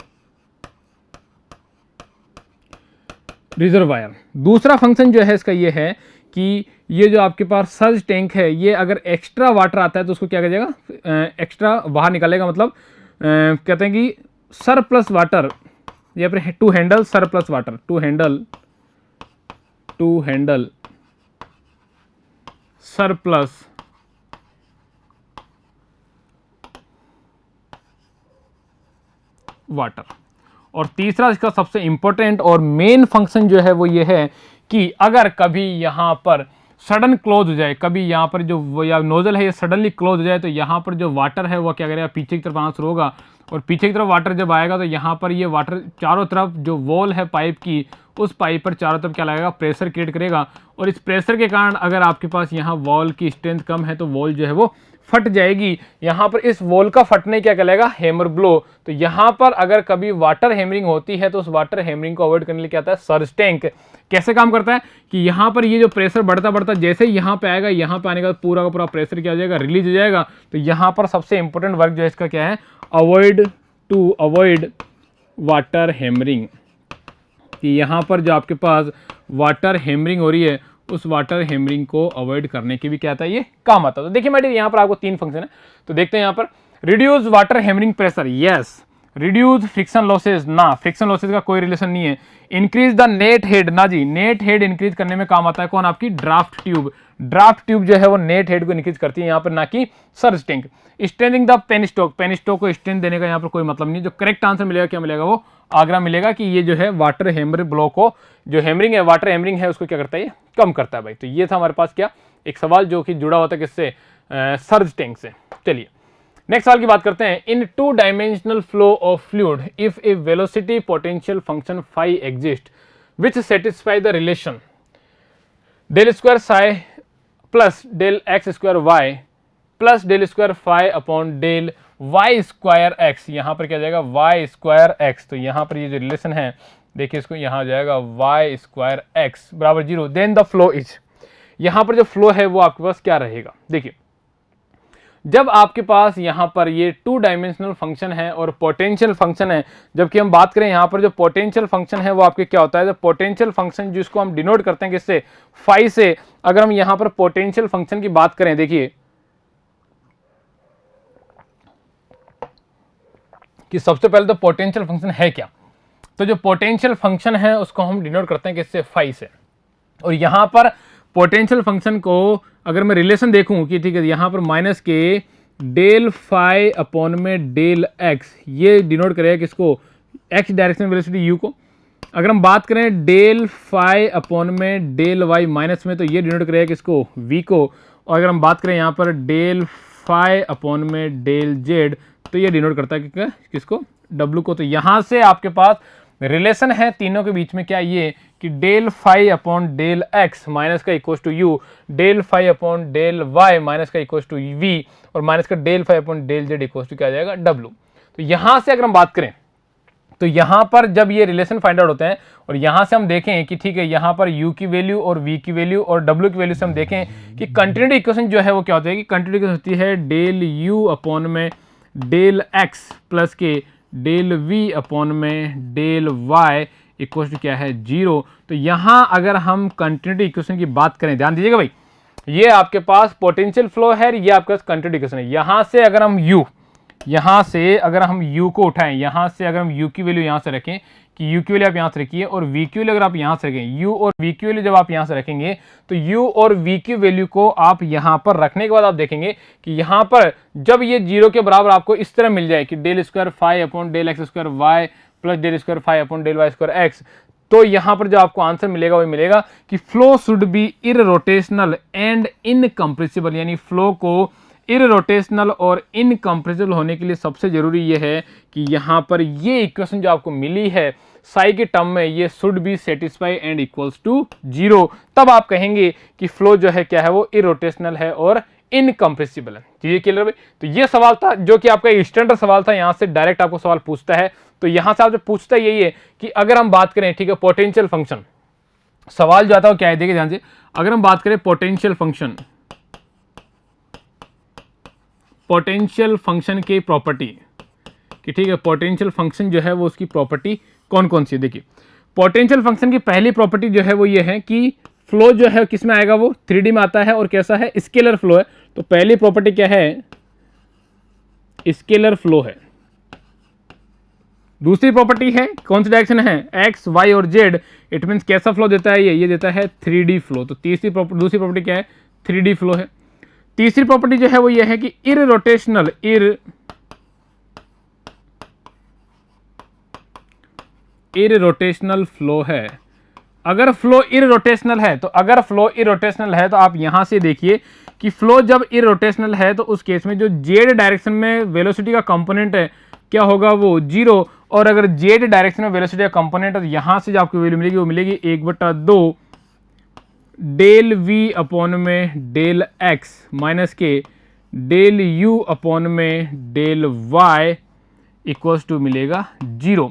reservoir. दूसरा फंक्शन जो है इसका ये है कि ये जो आपके पास सर्ज टैंक है ये अगर एक्स्ट्रा वाटर आता है तो उसको क्या करेगा, एक्स्ट्रा बाहर निकालेगा। मतलब कहते हैं कि सरप्लस वाटर या फिर to handle surplus water, to handle surplus water. और तीसरा इसका सबसे इंपॉर्टेंट और मेन फंक्शन जो है वो ये है कि अगर कभी यहाँ पर सडन क्लोज हो जाए, कभी यहाँ पर जो या नोजल है ये सडनली क्लोज हो जाए तो यहाँ पर जो वाटर है वो क्या करेगा, पीछे की तरफ आना शुरू होगा। और पीछे की तरफ वाटर जब आएगा तो यहाँ पर ये वाटर चारों तरफ जो वॉल है पाइप की, उस पाइप पर चारों तरफ क्या लगेगा, प्रेशर क्रिएट करेगा। और इस प्रेशर के कारण अगर आपके पास यहाँ वॉल की स्ट्रेंथ कम है तो वॉल जो है वो फट जाएगी। यहाँ पर इस वॉल का फटने क्या कहलाएगा, हैमर ब्लो। तो यहाँ पर अगर कभी वाटर हैमरिंग होती है तो उस वाटर हैमरिंग को अवॉइड करने के लिए क्या आता है, सर्ज टैंक। कैसे काम करता है कि यहाँ पर ये जो प्रेशर बढ़ता बढ़ता जैसे ही यहाँ पे आएगा, यहाँ पे आने का पूरा का पूरा प्रेशर क्या हो जाएगा, रिलीज हो जाएगा। तो यहाँ पर सबसे इंपॉर्टेंट वर्क जो है इसका क्या है, अवॉइड वाटर हैमरिंग। कि यहाँ पर जो आपके पास वाटर हैमरिंग हो रही है उस वाटर हैमरिंग को अवॉइड करने की भी क्या आता है, ये काम आता है। तो देखिए मैडम यहाँ पर आपको तीन फंक्शन है, तो देखते हैं यहाँ पर reduce water hammering pressure, yes. Reduce friction losses, ना फ्रिक्शन लॉसेज का कोई रिलेशन नहीं है। इंक्रीज द नेट हेड, ना जी, नेट हेड इंक्रीज करने में काम आता है कौन, आपकी ड्राफ्ट ट्यूब। ड्राफ्ट ट्यूब जो है वो नेट हेड को इंक्रीज करती है यहाँ पर, ना कि सर्ज टैंक। स्ट्रेंथिंग द पेनिस्टोक, पेनिस्टोक को स्ट्रेंथ देने का यहाँ पर कोई मतलब नहीं। जो करेक्ट आंसर मिलेगा क्या मिलेगा, वो आगरा मिलेगा कि ये जो है वाटर हैमर ब्लॉक को, जो हैमरिंग है वाटर हैमरिंग है उसको क्या करता है, ये कम करता है भाई। तो ये था हमारे पास क्या, एक सवाल जो कि जुड़ा होता है किससे, सर्ज टैंक से। चलिए नेक्स्ट सवाल की बात करते हैं। In two dimensional flow of fluid if a velocity potential function phi exist which satisfy the relation del square psi plus del x square Y plus del square phi upon del Y square x. यहाँ पर क्या जाएगा, वाई स्क्वायर एक्स। तो यहाँ पर ये जो रिलेशन है देखिए इसको यहाँ आ जाएगा वाई स्क्वायर एक्स बराबर 0। देन द फ्लो इज, यहाँ पर जो फ्लो है वो आपके पास क्या रहेगा। देखिए जब आपके पास यहाँ पर ये टू डायमेंशनल फंक्शन है और पोटेंशियल फंक्शन है, जबकि हम बात करें यहाँ पर जो पोटेंशियल फंक्शन है वो आपके क्या होता है, जो पोटेंशियल फंक्शन जिसको हम डिनोट करते हैं किससे, फाई से। अगर हम यहाँ पर पोटेंशियल फंक्शन की बात करें, देखिए कि सबसे पहले तो पोटेंशियल फंक्शन है क्या, तो जो पोटेंशियल फंक्शन है उसको हम डिनोट करते हैं किससे, फाई से। और यहाँ पर पोटेंशियल फंक्शन को अगर मैं रिलेशन देखूं कि ठीक है यहाँ पर माइनस के डेल फाई अपॉन में डेल एक्स, ये डिनोट करेगा किसको, एक्स डायरेक्शन वेलोसिटी यू को। अगर हम बात करें डेल फाई अपॉन में डेल वाई माइनस में, तो ये डिनोट करेगा किसको, वी को। और अगर हम बात करें यहाँ पर डेल फाई अपॉन में डेल जेड, तो ये डिनोट करता है किसको, डब्ल्यू को। तो यहाँ से आपके पास रिलेशन है तीनों के बीच में क्या, ये कि del phi upon del x minus का equal to u, del phi upon del y minus का इक्वल टू वी, और माइनस का del phi upon del z equal to क्या आ जाएगा, डब्ल्यू। तो यहाँ से अगर हम बात करें तो यहाँ पर जब ये रिलेशन फाइंड आउट होते हैं और यहाँ से हम देखें कि ठीक है यहाँ पर u की वैल्यू और v की वैल्यू और w की वैल्यू से हम देखें कि कंटिन्यूटी इक्वेशन जो है वो क्या होती है, कि कंटिन्यूटी इक्वेशन होती है डेल u अपॉन में डेल x प्लस के डेल v अपॉन में डेल y इक्वल टू क्या है, 0। तो यहाँ अगर हम कंटिन्यूटी इक्वेशन की बात करें, ध्यान दीजिएगा भाई, ये आपके पास पोटेंशियल फ्लो है, ये आपके पास कंटिन्यूटी इक्वेशन है। यहाँ से अगर हम यहाँ से अगर हम u को उठाएं, यहाँ से अगर हम u की वैल्यू यहाँ से रखें कि u की वैल्यू आप यहाँ से रखिए और v की वैल्यू अगर आप यहाँ से रखें, u और v की वैल्यू जब आप यहाँ से रखेंगे तो u और v की वैल्यू को आप यहाँ पर रखने के बाद आप देखेंगे कि यहाँ पर जब ये 0 के बराबर आपको इस तरह मिल जाए कि del square phi upon del x square Y plus del square phi upon del Y square X, तो यहाँ पर जो आपको आंसर मिलेगा वो मिलेगा कि flow should be irrotational and incompressible, यानी फ्लो को इररोटेशनल और इनकम्प्रेसिबल होने के लिए सबसे जरूरी ये है कि यहाँ पर ये इक्वेशन जो आपको मिली है साई के टर्म में, ये should be satisfy and equals to 0, तब आप कहेंगे कि फ्लो जो है क्या है वो इररोटेशनल है और इनकम्प्रेसिबल है। चीजें क्लियर है? तो ये सवाल था जो कि आपका स्टैंडर्ड सवाल था, यहाँ से डायरेक्ट आपको सवाल पूछता है। तो यहाँ से आपसे पूछता यही है कि अगर हम बात करें, ठीक है, पोटेंशियल फंक्शन, सवाल जो आता है क्या है, देखिए ध्यान से, अगर हम बात करें पोटेंशियल फंक्शन, पोटेंशियल फंक्शन की प्रॉपर्टी कि ठीक है, पोटेंशियल फंक्शन जो है वो उसकी प्रॉपर्टी कौन कौन सी है। देखिए पोटेंशियल फंक्शन की पहली प्रॉपर्टी जो है वो ये है कि फ्लो जो है किस में आएगा, वो 3D में आता है और कैसा है, स्केलर फ्लो है। तो पहली प्रॉपर्टी क्या है, स्केलर फ्लो है। दूसरी प्रॉपर्टी है कौन सी डायरेक्शन है, एक्स वाई और जेड, इट मीन्स कैसा फ्लो देता है ये देता है 3D फ्लो। तो दूसरी प्रॉपर्टी क्या है, 3D फ्लो है। तीसरी प्रॉपर्टी जो है वो ये है कि इररोटेशनल इररोटेशनल फ्लो है। अगर फ्लो इररोटेशनल है तो आप यहां से देखिए कि फ्लो जब इररोटेशनल है तो उस केस में जो जेड डायरेक्शन में वेलोसिटी का कंपोनेंट है क्या होगा, वो 0, और अगर जेड डायरेक्शन में वेलोसिटी का कंपोनेंट है तो यहां से जो आपको वैल्यू मिलेगी वो मिलेगी 1/2 डेल वी अपॉन में डेल एक्स माइनस के डेल यू अपॉन में डेल वाई इक्वल्स टू मिलेगा 0।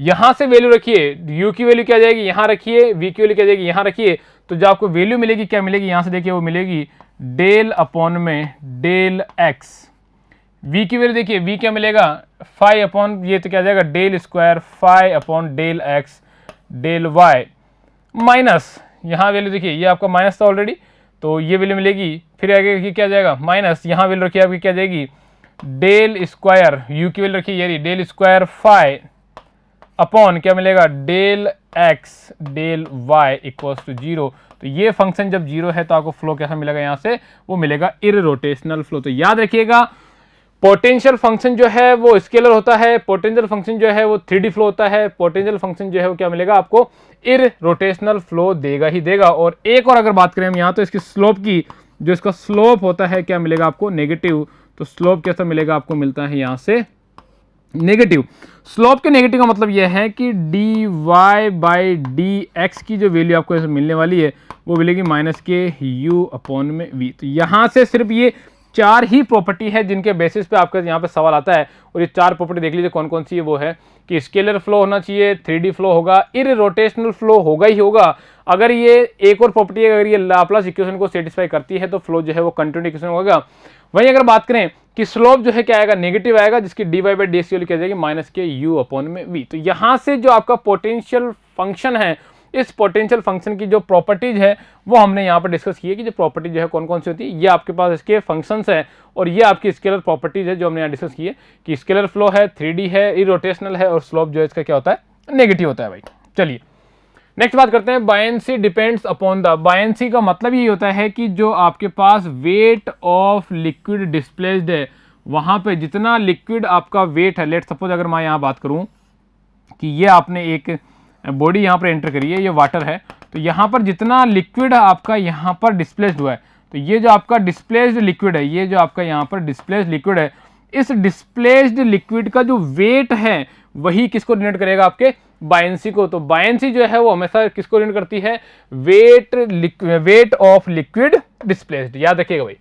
यहां से वैल्यू रखिए, u की वैल्यू क्या जाएगी यहां रखिए, v की वैल्यू क्या जाएगी यहां रखिए, तो जो आपको वैल्यू मिलेगी क्या मिलेगी, यहां से देखिए वो मिलेगी डेल अपॉन में डेल x। v की वैल्यू देखिए, v क्या मिलेगा फाई अपॉन, ये तो क्या जाएगा del square phi upon del x del y, minus यहाँ वैल्यू देखिए ये आपका माइनस था ऑलरेडी, तो ये वैल्यू मिलेगी, फिर आगे क्या जाएगा माइनस, यहाँ वैल्यू रखिए आपकी क्या जाएगी डेल स्क्वायर, u की वैल्यू रखिए ये डेल स्क्वायर फाई अपॉन क्या मिलेगा del x del y equals to 0। तो ये फंक्शन जब 0 है तो आपको फ्लो कैसा मिलेगा, यहाँ से वो मिलेगा इररोटेशनल फ्लो। तो याद रखिएगा पोटेंशियल फंक्शन जो है वो स्केलर होता है, पोटेंशियल फंक्शन जो है वो 3D फ्लो होता है, पोटेंशियल फंक्शन जो है वो क्या मिलेगा आपको इररोटेशनल फ्लो देगा ही देगा। और एक और अगर बात करें हम यहाँ तो इसकी स्लोप की, जो इसका स्लोप होता है क्या मिलेगा आपको नेगेटिव। तो स्लोप कैसा मिलेगा आपको, मिलता है यहाँ से नेगेटिव। स्लोप के नेगेटिव का मतलब यह है कि dy बाई डी एक्स की जो वैल्यू आपको मिलने वाली है वो मिलेगी माइनस के u अपॉन में v। तो यहाँ से सिर्फ ये 4 ही प्रॉपर्टी है जिनके बेसिस पे आपका यहाँ पे सवाल आता है, और ये 4 प्रॉपर्टी देख लीजिए कौन कौन सी है। वो है कि स्केलर फ्लो होना चाहिए, 3D फ्लो होगा, इररोटेशनल फ्लो होगा ही होगा। अगर ये एक और प्रॉपर्टी अगर ये लाप्लास इक्वेशन को सेटिस्फाई करती है तो फ्लो जो है वो कंटिन्यूटी इक्वेशन होगा। वहीं अगर बात करें कि स्लोप जो है क्या आएगा नेगेटिव आएगा, जिसकी dy बाई डी एक्स क्या जाएगी माइनस के u अपॉन में v। तो यहाँ से जो आपका पोटेंशियल फंक्शन है, इस पोटेंशियल फंक्शन की जो प्रॉपर्टीज है वो हमने यहाँ पर डिस्कस की है कि जो प्रॉपर्टी जो है कौन कौन सी होती है। ये आपके पास इसके फंक्शंस है और ये आपकी स्केलर प्रॉपर्टीज है जो हमने यहाँ डिस्कस की है कि स्केलर फ्लो है, 3D है, इररोटेशनल है, और स्लोप जो है इसका क्या होता है नेगेटिव होता है भाई। चलिए नेक्स्ट बात करते हैं, buoyancy depends upon the. Buoyancy का मतलब ये होता है कि जो आपके पास वेट ऑफ लिक्विड डिस्प्लेस्ड है, वहां पे जितना लिक्विड आपका वेट है, लेट सपोज अगर मैं यहाँ बात करूं कि ये आपने एक बॉडी यहाँ पर एंटर करी है, ये वाटर है, तो यहाँ पर जितना लिक्विड आपका यहाँ पर डिस्प्लेस्ड हुआ है, तो ये जो आपका डिस्प्लेस्ड लिक्विड है, ये जो आपका यहाँ पर डिस्प्लेस्ड लिक्विड है, इस डिस्प्लेस्ड लिक्विड का जो वेट है वही किसको डिनोट करेगा, आपके बायंसी को। तो बायंसी जो है वो हमेशा किसको डिनोट करती है, वेट ऑफ लिक्विड डिस्प्लेस्ड। याद रखिएगा भाई,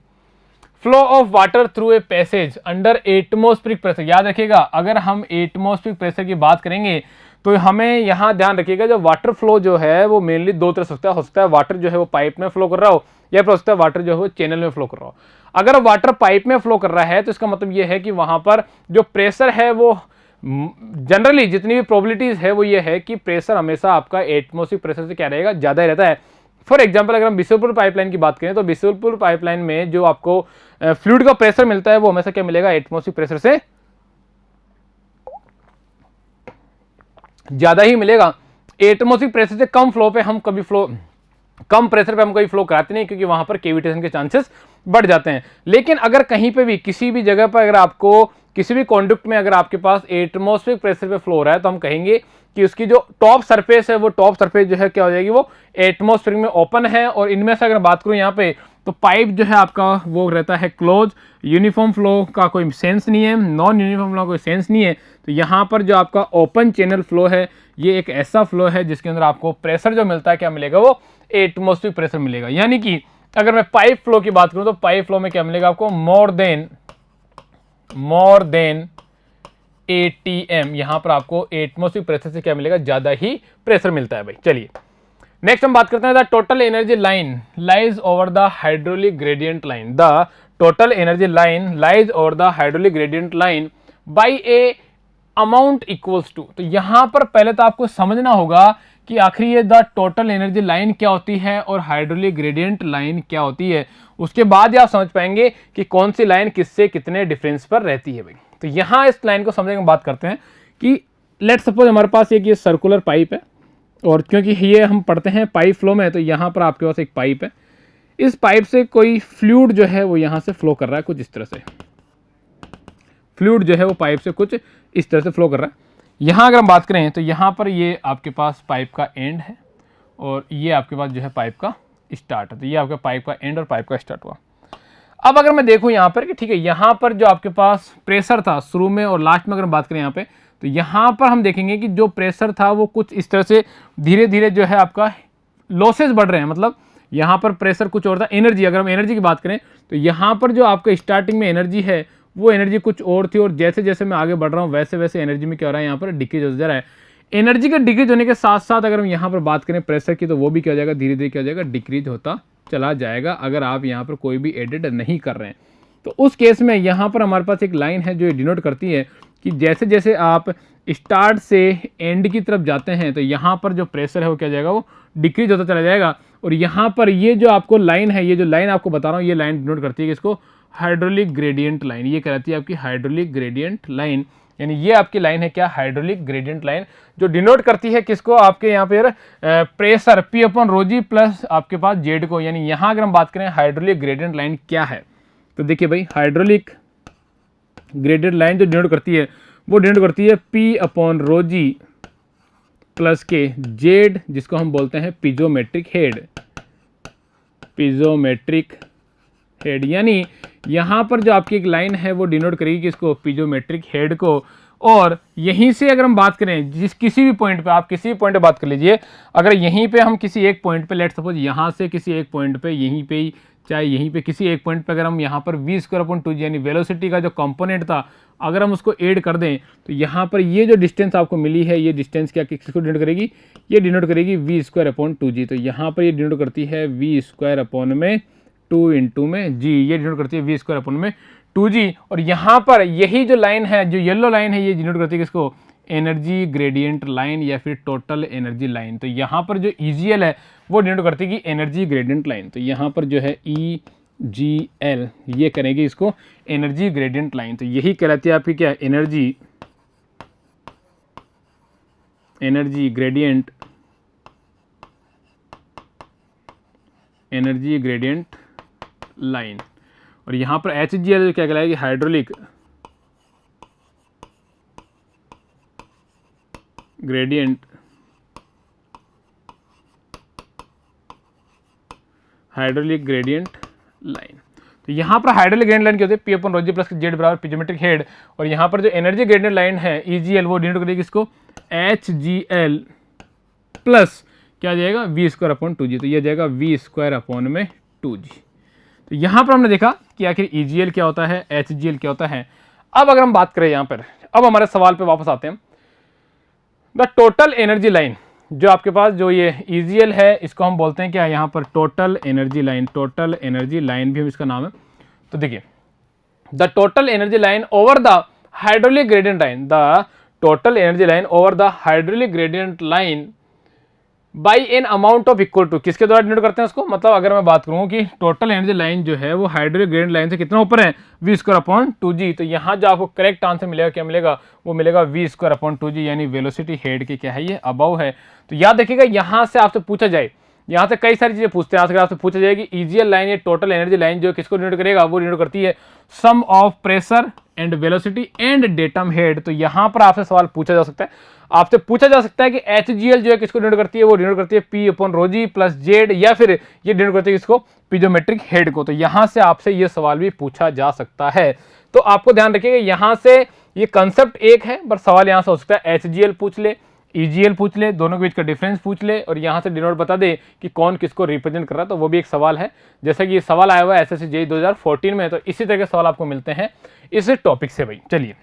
flow of water through a passage under atmospheric pressure. याद रखिएगा अगर हम एटमॉस्फेरिक प्रेशर की बात करेंगे तो हमें यहाँ ध्यान रखिएगा जो वाटर फ्लो जो है वो मेनली 2 तरह से हो सकता है वाटर जो है वो पाइप में फ्लो कर रहा हो, या फिर हो सकता है वाटर जो है वो चैनल में फ्लो कर रहा हो। अगर वाटर पाइप में फ्लो कर रहा है तो इसका मतलब ये है कि वहां पर जो प्रेशर है वो जनरली जितनी भी प्रोबेबिलिटीज है वो ये है कि प्रेशर हमेशा आपका एटमॉस्फेरिक प्रेशर से क्या रहेगा, ज्यादा ही रहता है। फॉर एग्जांपल अगर हम बिशुलपुर पाइपलाइन की बात करें तो बिशुलपुर पाइपलाइन में जो आपको फ्लूइड का प्रेशर मिलता है वो हमेशा क्या मिलेगा, एटमॉस्फेरिक प्रेशर से ज़्यादा ही मिलेगा। एटमॉस्फेरिक प्रेशर से कम फ्लो पे हम कभी कम प्रेशर पे हम कभी फ्लो कराते नहीं, क्योंकि वहां पर कैविटेशन के चांसेस बढ़ जाते हैं। लेकिन अगर कहीं पे भी किसी भी जगह पर अगर आपको किसी भी कॉन्डक्ट में अगर आपके पास एटमॉस्फेरिक प्रेशर पे फ्लो हो रहा है, तो हम कहेंगे कि उसकी जो टॉप सरफेस है वो टॉप सरफेस जो है क्या हो जाएगी, वो एटमॉस्फेरिक में ओपन है। और इनमें से अगर बात करूं यहाँ पे, तो पाइप जो है आपका वो रहता है क्लोज, यूनिफॉर्म फ्लो का कोई सेंस नहीं है, नॉन यूनिफॉर्म फ्लो का कोई सेंस नहीं है। तो यहाँ पर जो आपका ओपन चैनल फ्लो है, ये एक ऐसा फ्लो है जिसके अंदर आपको प्रेशर जो मिलता है क्या मिलेगा, वो एटमॉस्फेरिक प्रेशर मिलेगा। यानी कि अगर मैं पाइप फ्लो की बात करूं तो पाइप फ्लो में क्या मिलेगा आपको, मोर देन ATM। यहां पर आपको एटमॉस्फेरिक प्रेशर से क्या मिलेगा, ज्यादा ही प्रेशर मिलता है भाई। चलिए नेक्स्ट हम बात करते हैं, the total energy line lies over the hydraulic gradient line. The total energy line lies over the hydraulic gradient line by a amount equals to. तो यहां पर पहले तो आपको समझना होगा कि आखिर ये द टोटल एनर्जी लाइन क्या होती है और हाइड्रोलिक ग्रेडियंट लाइन क्या होती है। उसके बाद ही आप समझ पाएंगे कि कौन सी लाइन किससे कितने डिफरेंस पर रहती है भाई। तो यहां इस लाइन को समझने की बात करते हैं कि लेट सपोज हमारे पास एक ये सर्कुलर पाइप है, और क्योंकि ये हम पढ़ते हैं पाइप फ्लो में, तो यहाँ पर आपके पास एक पाइप है। इस पाइप से कोई फ्लूइड जो है वो यहाँ से फ्लो कर रहा है, कुछ इस तरह से फ्लूइड जो है वो पाइप से कुछ इस तरह से फ्लो कर रहा है। यहाँ अगर हम बात करें तो यहाँ पर ये आपके पास पाइप का एंड है, और ये आपके पास जो है पाइप का स्टार्ट है। तो ये आपका पाइप का एंड और पाइप का स्टार्ट हुआ। अब अगर मैं देखूँ यहाँ पर कि ठीक है, यहाँ पर जो आपके पास प्रेशर था शुरू में और लास्ट में अगर हम बात करें यहाँ पे, तो यहाँ पर हम देखेंगे कि जो प्रेशर था वो कुछ इस तरह से धीरे धीरे जो है आपका लॉसेस बढ़ रहे हैं। मतलब यहाँ पर प्रेशर कुछ और था, एनर्जी अगर हम एनर्जी की बात करें तो यहाँ पर जो आपका स्टार्टिंग में एनर्जी है वो एनर्जी कुछ और थी, और जैसे जैसे मैं आगे बढ़ रहा हूँ वैसे वैसे एनर्जी में क्या हो रहा है, यहाँ पर डिक्रीज हो जा रहा है। एनर्जी का डिक्रीज होने के साथ साथ अगर हम यहाँ पर बात करें प्रेशर की, तो वो भी क्या हो जाएगा, धीरे धीरे क्या हो जाएगा, डिक्रीज होता चला जाएगा, अगर आप यहाँ पर कोई भी एडिड नहीं कर रहे हैं। तो उस केस में यहाँ पर हमारे पास एक लाइन है जो डिनोट करती है कि जैसे जैसे आप स्टार्ट से एंड की तरफ जाते हैं, तो यहाँ पर जो प्रेशर है वो क्या जाएगा, वो डिक्रीज होता चला जाएगा। और यहाँ पर ये जो आपको लाइन है, ये जो लाइन आपको बता रहा हूँ, ये लाइन डिनोट करती है इसको हाइड्रोलिक ग्रेडियंट लाइन। ये कहती है आपकी हाइड्रोलिक ग्रेडियंट लाइन, यानी ये आपकी लाइन है क्या, हाइड्रोलिक ग्रेडियंट लाइन, जो डिनोट करती है किसको, आपके यहाँ पर प्रेशर P/ρg प्लस आपके पास जेड को। यानी यहाँ अगर हम बात करें हाइड्रोलिक ग्रेडियंट लाइन क्या है, तो देखिए भाई हाइड्रोलिक ग्रेडियंट लाइन जो डिनोट करती है वो डिनोट करती है P/ρg प्लस के जेड, जिसको हम बोलते हैं पीजोमेट्रिक हेड। पीजोमेट्रिक हेड यानी यहाँ पर जो आपकी एक लाइन है वो डिनोट करेगी किसको, पीजोमेट्रिक हेड को। और यहीं से अगर हम बात करें किसी भी पॉइंट पे, आप किसी भी पॉइंट पे बात कर लीजिए, अगर यहीं पे हम किसी एक पॉइंट पे, लेट सपोज यहाँ से किसी एक पॉइंट पे, यहीं पे ही चाहे यहीं पे किसी एक पॉइंट पे, अगर हम यहाँ पर v²/2g यानी वेलोसिटी का जो कंपोनेंट था अगर हम उसको ऐड कर दें, तो यहाँ पर ये जो डिस्टेंस आपको मिली है, ये डिस्टेंस क्या किसको डिनोट करेगी, ये डिनोट करेगी v²/2g। तो यहाँ पर ये डिनोट करती है v²/2 g, ये डिनोट करती है v²/2g। और यहाँ पर यही जो लाइन है, जो येलो लाइन है, ये डिनोट करती है किसको, एनर्जी ग्रेडियंट लाइन या फिर टोटल एनर्जी लाइन। तो यहाँ पर जो EGL है वो डिनोट करती है कि एनर्जी ग्रेडियंट लाइन। तो यहाँ पर जो है EGL ये करेगी इसको एनर्जी ग्रेडियंट लाइन। तो यही कहलाती है आपकी क्या, एनर्जी ग्रेडियंट लाइन। और यहाँ पर HGL क्या कहलाएगी, हाइड्रोलिक ग्रेडियंट लाइन। तो यहाँ पर हाइड्रोलिक ग्रेडियंट लाइन क्या होती है, P/ρg प्लस जेड बराबर पीजोमेट्रिक हेड। और यहाँ पर जो एनर्जी ग्रेडियंट लाइन है EGL वो डिनोट करेगी इसको HGL प्लस क्या जाएगा, v²/2g। तो ये जाएगा v²/2g। तो यहाँ पर हमने देखा कि आखिर EGL क्या होता है, HGL क्या होता है। अब अगर हम बात करें यहाँ पर, अब हमारे सवाल पे वापस आते हैं। द टोटल एनर्जी लाइन, जो आपके पास जो ये EGL है इसको हम बोलते हैं क्या, यहाँ पर total energy line, total energy line भी इसका नाम है। तो देखिए the total energy line over the hydraulic gradient line, the total energy line over the hydraulic gradient line by an amount of equal to, किसके द्वारा डिनोट करते हैं उसको, मतलब अगर मैं बात करूँ कि टोटल एनर्जी लाइन जो है वो हाइड्रोलिक ग्रेडियंट लाइन से कितना ऊपर है, वी स्क्वायर अपॉन 2g। तो यहाँ जो आपको करेक्ट आंसर मिलेगा क्या मिलेगा, वो मिलेगा वी स्क्वायर अपॉन 2g, यानी वेलोसिटी हेड की क्या है ये अबव है। तो याद रखिएगा यहाँ से आपसे पूछा जाए, यहाँ से कई सारी चीजें पूछते हैं, अगर आपसे पूछा जाए कि ईजीएल लाइन या टोटल एनर्जी लाइन जो किसको डिनोट करेगा, वो डिनोट करती है sum of pressure and velocity and datum head. तो यहाँ पर आपसे सवाल पूछा जा सकता है, आपसे पूछा जा सकता है कि HGL जो है किसको डिनोट करती है, वो डिनोट करती है P अपॉन रो जी प्लस जेड, या फिर ये डिनोट करती है किसको, पीजोमेट्रिक हेड को। तो यहाँ से आपसे ये सवाल भी पूछा जा सकता है। तो आपको ध्यान रखिएगा यहाँ से ये कंसेप्ट एक है, पर सवाल यहाँ से हो सकता है HGL पूछ ले, EGL पूछ ले, दोनों के बीच का डिफरेंस पूछ ले, और यहाँ से डिनोट बता दे कि कौन किसको रिप्रेजेंट कर रहा है। तो वो भी एक सवाल है, जैसा कि ये सवाल आया हुआ है SSC JEE 2014 में। तो इसी तरह के सवाल आपको मिलते हैं इस टॉपिक से भाई। चलिए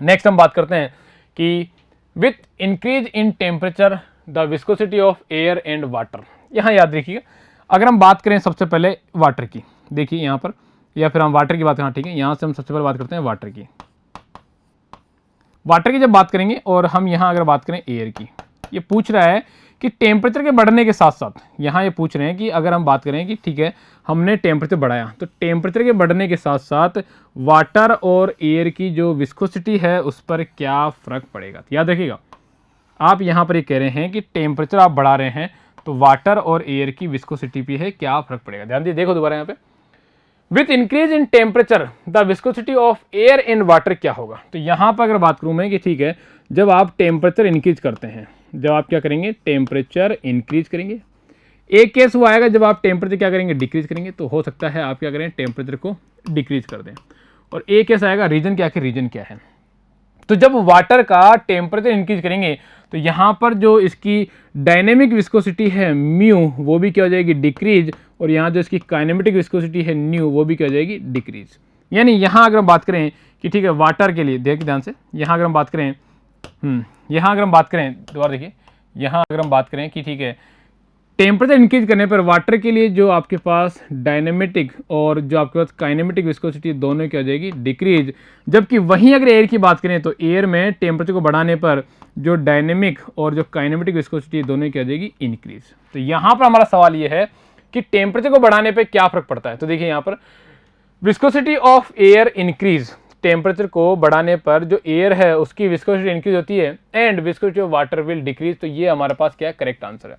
नेक्स्ट हम बात करते हैं कि with increase in temperature the viscosity of air and water. यहाँ याद रखिएगा, अगर हम बात करें सबसे पहले वाटर की, देखिए यहाँ पर, या फिर हम वाटर की बात करें, ठीक है, यहाँ से हम सबसे पहले बात करते हैं वाटर की। वाटर की जब बात करेंगे और हम यहाँ अगर बात करें एयर की, ये पूछ रहा है कि टेम्परेचर के बढ़ने के साथ साथ, यहाँ ये पूछ रहे हैं कि अगर हम बात करें कि ठीक है हमने टेम्परेचर बढ़ाया, तो टेम्परेचर के बढ़ने के साथ साथ वाटर और एयर की जो विस्कोसिटी है उस पर क्या फ़र्क पड़ेगा। तो याद रखिएगा, आप यहाँ पर ये कह रहे हैं कि टेम्परेचर आप बढ़ा रहे हैं तो वाटर और एयर की विस्कोसिटी पे है क्या फ़र्क पड़ेगा। ध्यान दीजिए, देखो दोबारा यहाँ पे, with increase in temperature the viscosity of air in water क्या होगा। तो यहाँ पर अगर बात करूँ मैं कि ठीक है जब आप टेम्परेचर इंक्रीज करते हैं, जब आप क्या करेंगे, टेम्परेचर इंक्रीज करेंगे, एक केस वो आएगा जब आप टेम्परेचर क्या करेंगे, डिक्रीज करेंगे। तो हो सकता है आप क्या करें, टेम्परेचर को डिक्रीज कर दें। और एक केस आएगा, रीजन क्या है, रीजन क्या है। तो जब वाटर का टेम्परेचर इंक्रीज करेंगे तो यहाँ पर जो इसकी डायनेमिक विस्कोसिटी है म्यू, वो भी क्या हो जाएगी, डिक्रीज, और यहाँ जो इसकी काइनेमेटिक विस्कोसिटी है न्यू, वो भी क्या हो जाएगी, डिक्रीज। यानी यहाँ अगर हम बात करें कि ठीक है वाटर के लिए, देख ध्यान से, यहाँ अगर हम बात करें यहाँ अगर हम बात करें, दोबारा देखिए, यहाँ अगर हम बात करें कि ठीक है टेम्परेचर इंक्रीज करने पर वाटर के लिए जो आपके पास डायनेमेटिक और जो आपके पास काइनेमेटिक विस्कोसिटी दोनों क्या हो जाएगी, डिक्रीज। जबकि वहीं अगर एयर की बात करें तो एयर में टेम्परेचर को बढ़ाने पर जो डायनेमिक और जो काइनेमेटिक विस्कोसिटी दोनों क्या हो जाएगी, इंक्रीज। तो यहाँ पर हमारा सवाल ये है कि टेम्परेचर को बढ़ाने पर क्या फर्क पड़ता है। तो देखिए यहाँ पर viscosity of air increase, temperature को बढ़ाने पर जो एयर है उसकी विस्कोसिटी इंक्रीज होती है, and viscosity of water will decrease. तो ये हमारे पास क्या है, करेक्ट आंसर है।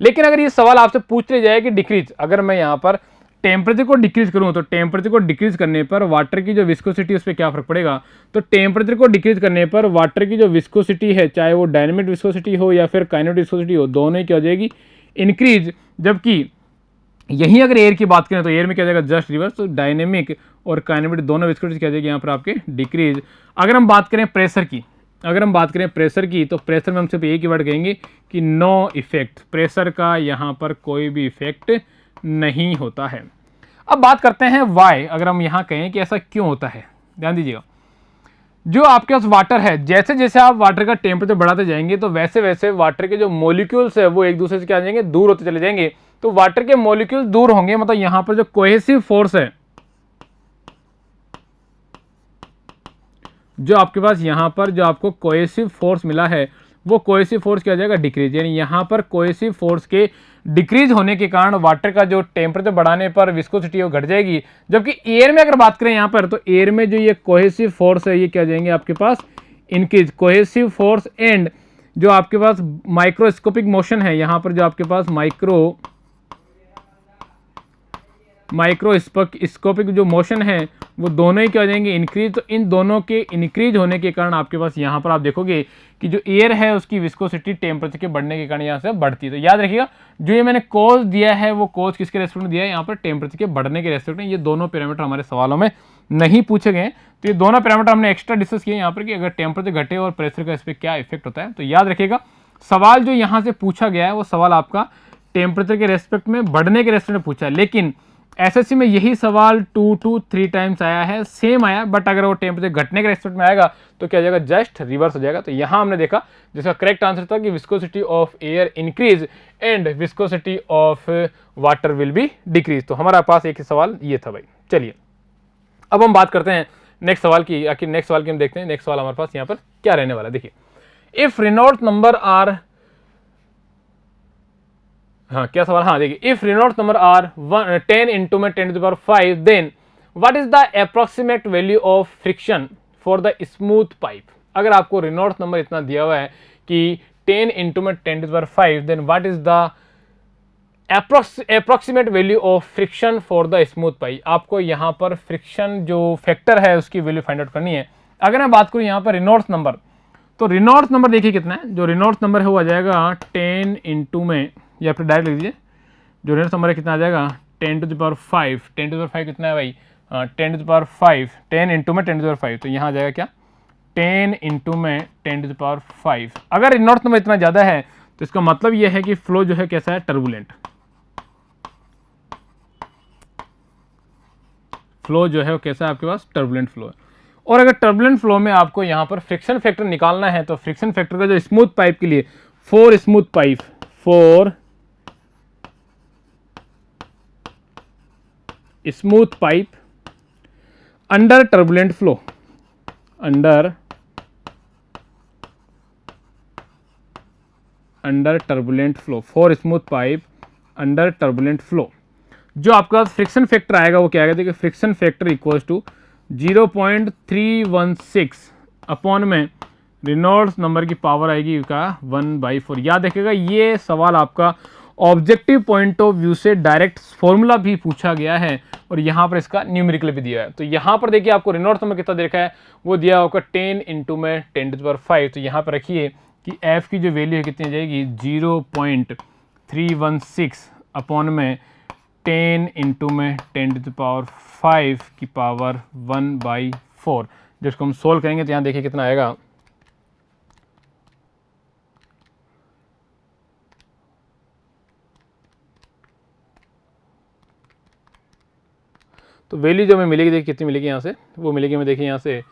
लेकिन अगर ये सवाल आपसे पूछ लिया जाए कि डिक्रीज, अगर मैं यहाँ पर टेम्परेचर को डिक्रीज करूँ तो टेम्परेचर को डिक्रीज करने पर वाटर की जो विस्कोसिटी उस पर क्या फर्क पड़ेगा। तो टेम्परेचर को डिक्रीज करने पर वाटर की जो विस्कोसिटी है, चाहे वो डायनेमिक विस्कोसिटी हो या फिर काइनेमेटिक विस्कोसिटी हो, दोनों ही क्या हो जाएगी, इंक्रीज। जबकि यहीं अगर एयर की बात करें तो एयर में क्या जाएगा, जस्ट रिवर्स। तो डायनेमिक और काइनेमेटिक दोनों विस्कोसिटी क्या जाएगी यहाँ पर आपके, डिक्रीज। अगर हम बात करें प्रेशर की, अगर हम बात करें प्रेशर की, तो प्रेशर में हम सिर्फ एक ही वर्ड कहेंगे कि नो इफेक्ट, प्रेशर का यहाँ पर कोई भी इफेक्ट नहीं होता है। अब बात करते हैं वाई, अगर हम यहाँ कहें कि ऐसा क्यों होता है। ध्यान दीजिएगा, जो आपके पास वाटर है, जैसे जैसे आप वाटर का टेम्परेचर बढ़ाते जाएंगे तो वैसे वैसे वाटर के जो मॉलिक्यूल्स है वो एक दूसरे से क्या जाएंगे, दूर होते चले जाएंगे। तो वाटर के मॉलिक्यूल्स दूर होंगे, मतलब यहाँ पर जो कोहेसिव फोर्स है, जो आपके पास यहाँ पर जो आपको कोहेसिव फोर्स मिला है, वो कोहेसिव फोर्स क्या हो जाएगा, डिक्रीज। यानी यहाँ पर कोहेसिव फोर्स के डिक्रीज होने के कारण वाटर का जो टेम्परेचर बढ़ाने पर विस्कोसिटी वो घट जाएगी। जबकि एयर में अगर बात करें यहाँ पर, तो एयर में जो ये कोहेसिव फोर्स है ये क्या हो जाएंगे आपके पास, इंक्रीज। कोहेसिव फोर्स एंड जो आपके पास माइक्रोस्कोपिक मोशन है, यहाँ पर जो आपके पास माइक्रोस्कोपिक जो मोशन है वो दोनों ही क्या हो जाएंगे, इंक्रीज। तो इन दोनों के इंक्रीज होने के कारण आपके पास यहाँ पर आप देखोगे कि जो एयर है उसकी विस्कोसिटी टेम्परेचर के बढ़ने के कारण यहाँ से बढ़ती है। तो याद रखिएगा, जो ये मैंने कोज दिया है वो कोज किसके रेस्पेक्ट में दिया है, यहाँ पर टेम्परेचर के बढ़ने के रेस्पेक्ट में। ये दोनों पैरामीटर हमारे सवालों में नहीं पूछे गए, तो ये दोनों पैरामीटर हमने एक्स्ट्रा डिस्कस किए यहाँ पर कि अगर टेम्परेचर घटे और प्रेशर का इस पर क्या इफेक्ट होता है। तो याद रखिएगा, सवाल जो यहाँ से पूछा गया है वो सवाल आपका टेम्परेचर के रेस्पेक्ट में, बढ़ने के रेस्पेक्ट में पूछा है। लेकिन एसएससी में यही सवाल 2 to 3 टाइम्स आया है, सेम आया, बट अगर वो टेम्परेचर घटने के रेस्पेक्ट में आएगा तो क्या हो जाएगा, जस्ट रिवर्स हो जाएगा। तो यहाँ हमने देखा जिसका करेक्ट आंसर था कि viscosity of air increase and viscosity of water will be decrease. तो हमारे पास एक ही सवाल ये था भाई। चलिए अब हम बात करते हैं नेक्स्ट सवाल की। आखिर नेक्स्ट सवाल की हम देखते हैं, नेक्स्ट सवाल हमारे पास यहाँ पर क्या रहने वाला है। देखिए, इफ रेनॉल्ड्स नंबर आर हाँ क्या सवाल, हाँ देखिए, if Reynolds number are 10 into में 10⁵ then what is the approximate value of friction for the smooth pipe. अगर आपको रेनॉल्ड्स नंबर इतना दिया हुआ है कि 10 इंटू में 10⁵, then what is the approximate value of friction for the smooth pipe. आपको यहाँ पर फ्रिक्शन जो फैक्टर है उसकी वैल्यू फाइंड आउट करनी है। अगर मैं बात करूँ यहाँ पर रेनॉल्ड्स नंबर, तो रेनॉल्ड्स नंबर देखिए कितना है, जो रेनॉल्ड्स नंबर है वो आ जाएगा 10 इंटू में, या फिर डायरेक्ट लिख दीजिए, जो रेनॉल्ड्स नंबर है कितना आ जाएगा 10⁵। 10⁵ कितना है भाई, 10⁵, 10 इंटू में 10⁵, तो यहाँ आ जाएगा क्या 10 इंटू में 10⁵। अगर रेनॉल्ड्स नंबर इतना ज़्यादा है तो इसका मतलब यह है कि फ्लो जो है कैसा है, टर्बुलेंट। फ्लो जो है वो कैसा है आपके पास, टर्बुलेंट फ्लो है। और अगर टर्बुलेंट फ्लो में आपको यहाँ पर फ्रिक्शन फैक्टर निकालना है, तो फ्रिक्शन फैक्टर का जो स्मूथ पाइप के लिए, for smooth pipe, for smooth pipe under turbulent flow, under turbulent flow, for smooth pipe under turbulent flow, जो आपका फ्रिक्शन फैक्टर आएगा वो क्या आएगा, देखिए friction factor equals to 0.316 upon में रेनॉल्ड्स नंबर की पावर आएगी का 1/4। याद रखिएगा ये सवाल आपका ऑब्जेक्टिव पॉइंट ऑफ व्यू से डायरेक्ट फॉर्मूला भी पूछा गया है और यहाँ पर इसका न्यूमेरिकल भी दिया है। तो यहाँ पर देखिए आपको रेनॉल्ड्स नंबर कितना देखा है, वो दिया होगा 10 इंटू में 10⁵। तो यहाँ पर रखिए कि एफ की जो वैल्यू है कितनी आ जाएगी 0.316 अपॉन में 10 इंटू में 10⁵ की पावर 1/4। जिसको हम सोल्व करेंगे तो यहाँ देखिए कितना आएगा, तो वैल्यू जो हमें मिलेगी देखिए कितनी मिलेगी यहाँ से, वो मिलेगी हमें देखिए यहाँ से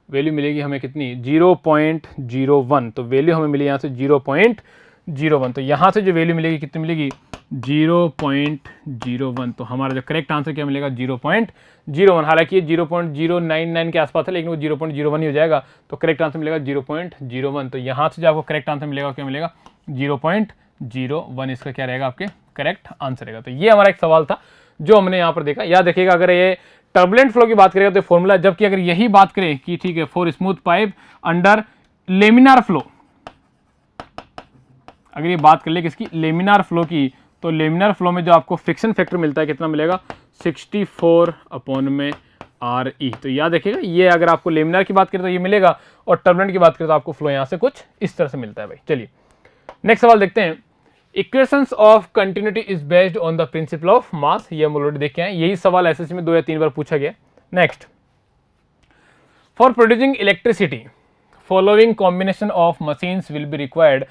वैल्यू मिलेगी हमें कितनी 0.01। तो वैल्यू हमें मिली यहाँ से 0.01। तो यहाँ से जो वैल्यू मिलेगी कितनी मिलेगी 0.01। तो हमारा जो करेक्ट आंसर क्या मिलेगा 0.01। हालांकि ये 0.099 के आसपास है, लेकिन वो 0.01 ही हो जाएगा। तो करेक्ट आंसर मिलेगा 0.01। तो यहाँ से जो आपको करेक्ट आंसर मिलेगा क्या मिलेगा 0.01। इसका क्या रहेगा आपके करेक्ट आंसर रहेगा। तो ये हमारा एक सवाल था जो हमने यहाँ पर देखा। याद रखिएगा अगर ये टर्बुलेंट फ्लो की बात करेगा तो फॉर्मूला, जबकि अगर यही बात करें कि ठीक है for smooth pipe under laminar flow, अगर ये बात कर ले किसकी लेमिनार फ्लो की, तो लेमिनार फ्लो में जो आपको फ्रिक्शन फैक्टर मिलता है कितना मिलेगा 64 अपॉन में RE। तो याद रखिएगा ये अगर आपको लेमिनार की बात करें तो ये मिलेगा, और टर्बुलेंट की बात करें तो आपको फ्लो यहाँ से कुछ इस तरह से मिलता है भाई। चलिए नेक्स्ट सवाल देखते हैं। Equations of continuity is based on the principle of mass. ये हम ऑलरेडी देखे हैं, यही सवाल एसएससी में 2 या 3 बार पूछा गया। Next, for producing electricity following combination of machines will be required.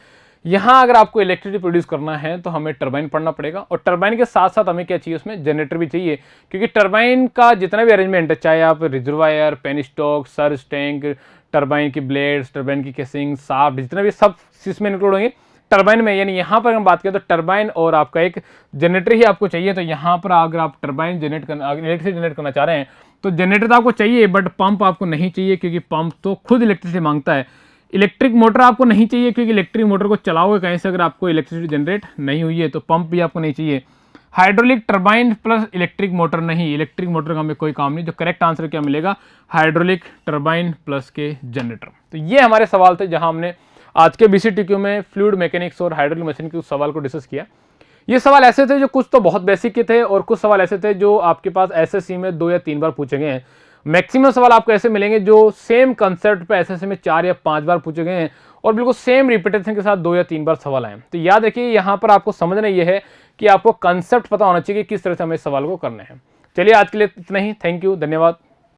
यहाँ अगर आपको इलेक्ट्रिसिटी प्रोड्यूस करना है तो हमें टरबाइन पढ़ना पड़ेगा, और टरबाइन के साथ साथ हमें क्या चाहिए उसमें जनरेटर भी चाहिए, क्योंकि टरबाइन का जितना भी अरेंजमेंट है, चाहे आप reservoir, penstock, surge tank, turbine की ब्लेड्स, टरबाइन की केसिंग, शाफ्ट, जितना भी सब इसमें इंक्लूड होंगे टरबाइन में। यानी यहाँ पर हम बात करें तो टरबाइन और आपका एक जनरेटर ही आपको चाहिए। तो यहाँ पर अगर आप टरबाइन जनरेट करना, इलेक्ट्रिसिटी जनरेट करना चाह रहे हैं तो जनरेटर तो आपको चाहिए, बट पंप आपको नहीं चाहिए, क्योंकि पंप तो खुद इलेक्ट्रिसिटी मांगता है। इलेक्ट्रिक मोटर आपको नहीं चाहिए, क्योंकि इलेक्ट्रिक मोटर को चलाओगे कहीं से अगर आपको इलेक्ट्रिसिटी जनरेट नहीं हुई है, तो पंप भी आपको नहीं चाहिए। Hydraulic turbine plus electric motor नहीं, इलेक्ट्रिक मोटर का हमें कोई काम नहीं। जो करेक्ट आंसर क्या मिलेगा हाइड्रोलिक टरबाइन प्लस के जनरेटर। तो ये हमारे सवाल थे जहां हमने आज के BCTQ में फ्लूइड मैकेनिक्स और हाइड्रोलिक मशीन के उस सवाल को डिस्कस किया। ये सवाल ऐसे थे जो कुछ तो बहुत बेसिक के थे, और कुछ सवाल ऐसे थे जो आपके पास SSC में 2 या 3 बार पूछे गए हैं। मैक्सिमम सवाल आपको ऐसे मिलेंगे जो सेम कंसेप्ट पे SSC में 4 या 5 बार पूछे गए हैं, और बिल्कुल सेम रिपीटेशन के साथ 2 या 3 बार सवाल आए। तो याद रखिए यहाँ पर आपको समझना ये है कि आपको कंसेप्ट पता होना चाहिए कि किस तरह से हमें इस सवाल को करना है। चलिए आज के लिए इतना ही। थैंक यू, धन्यवाद।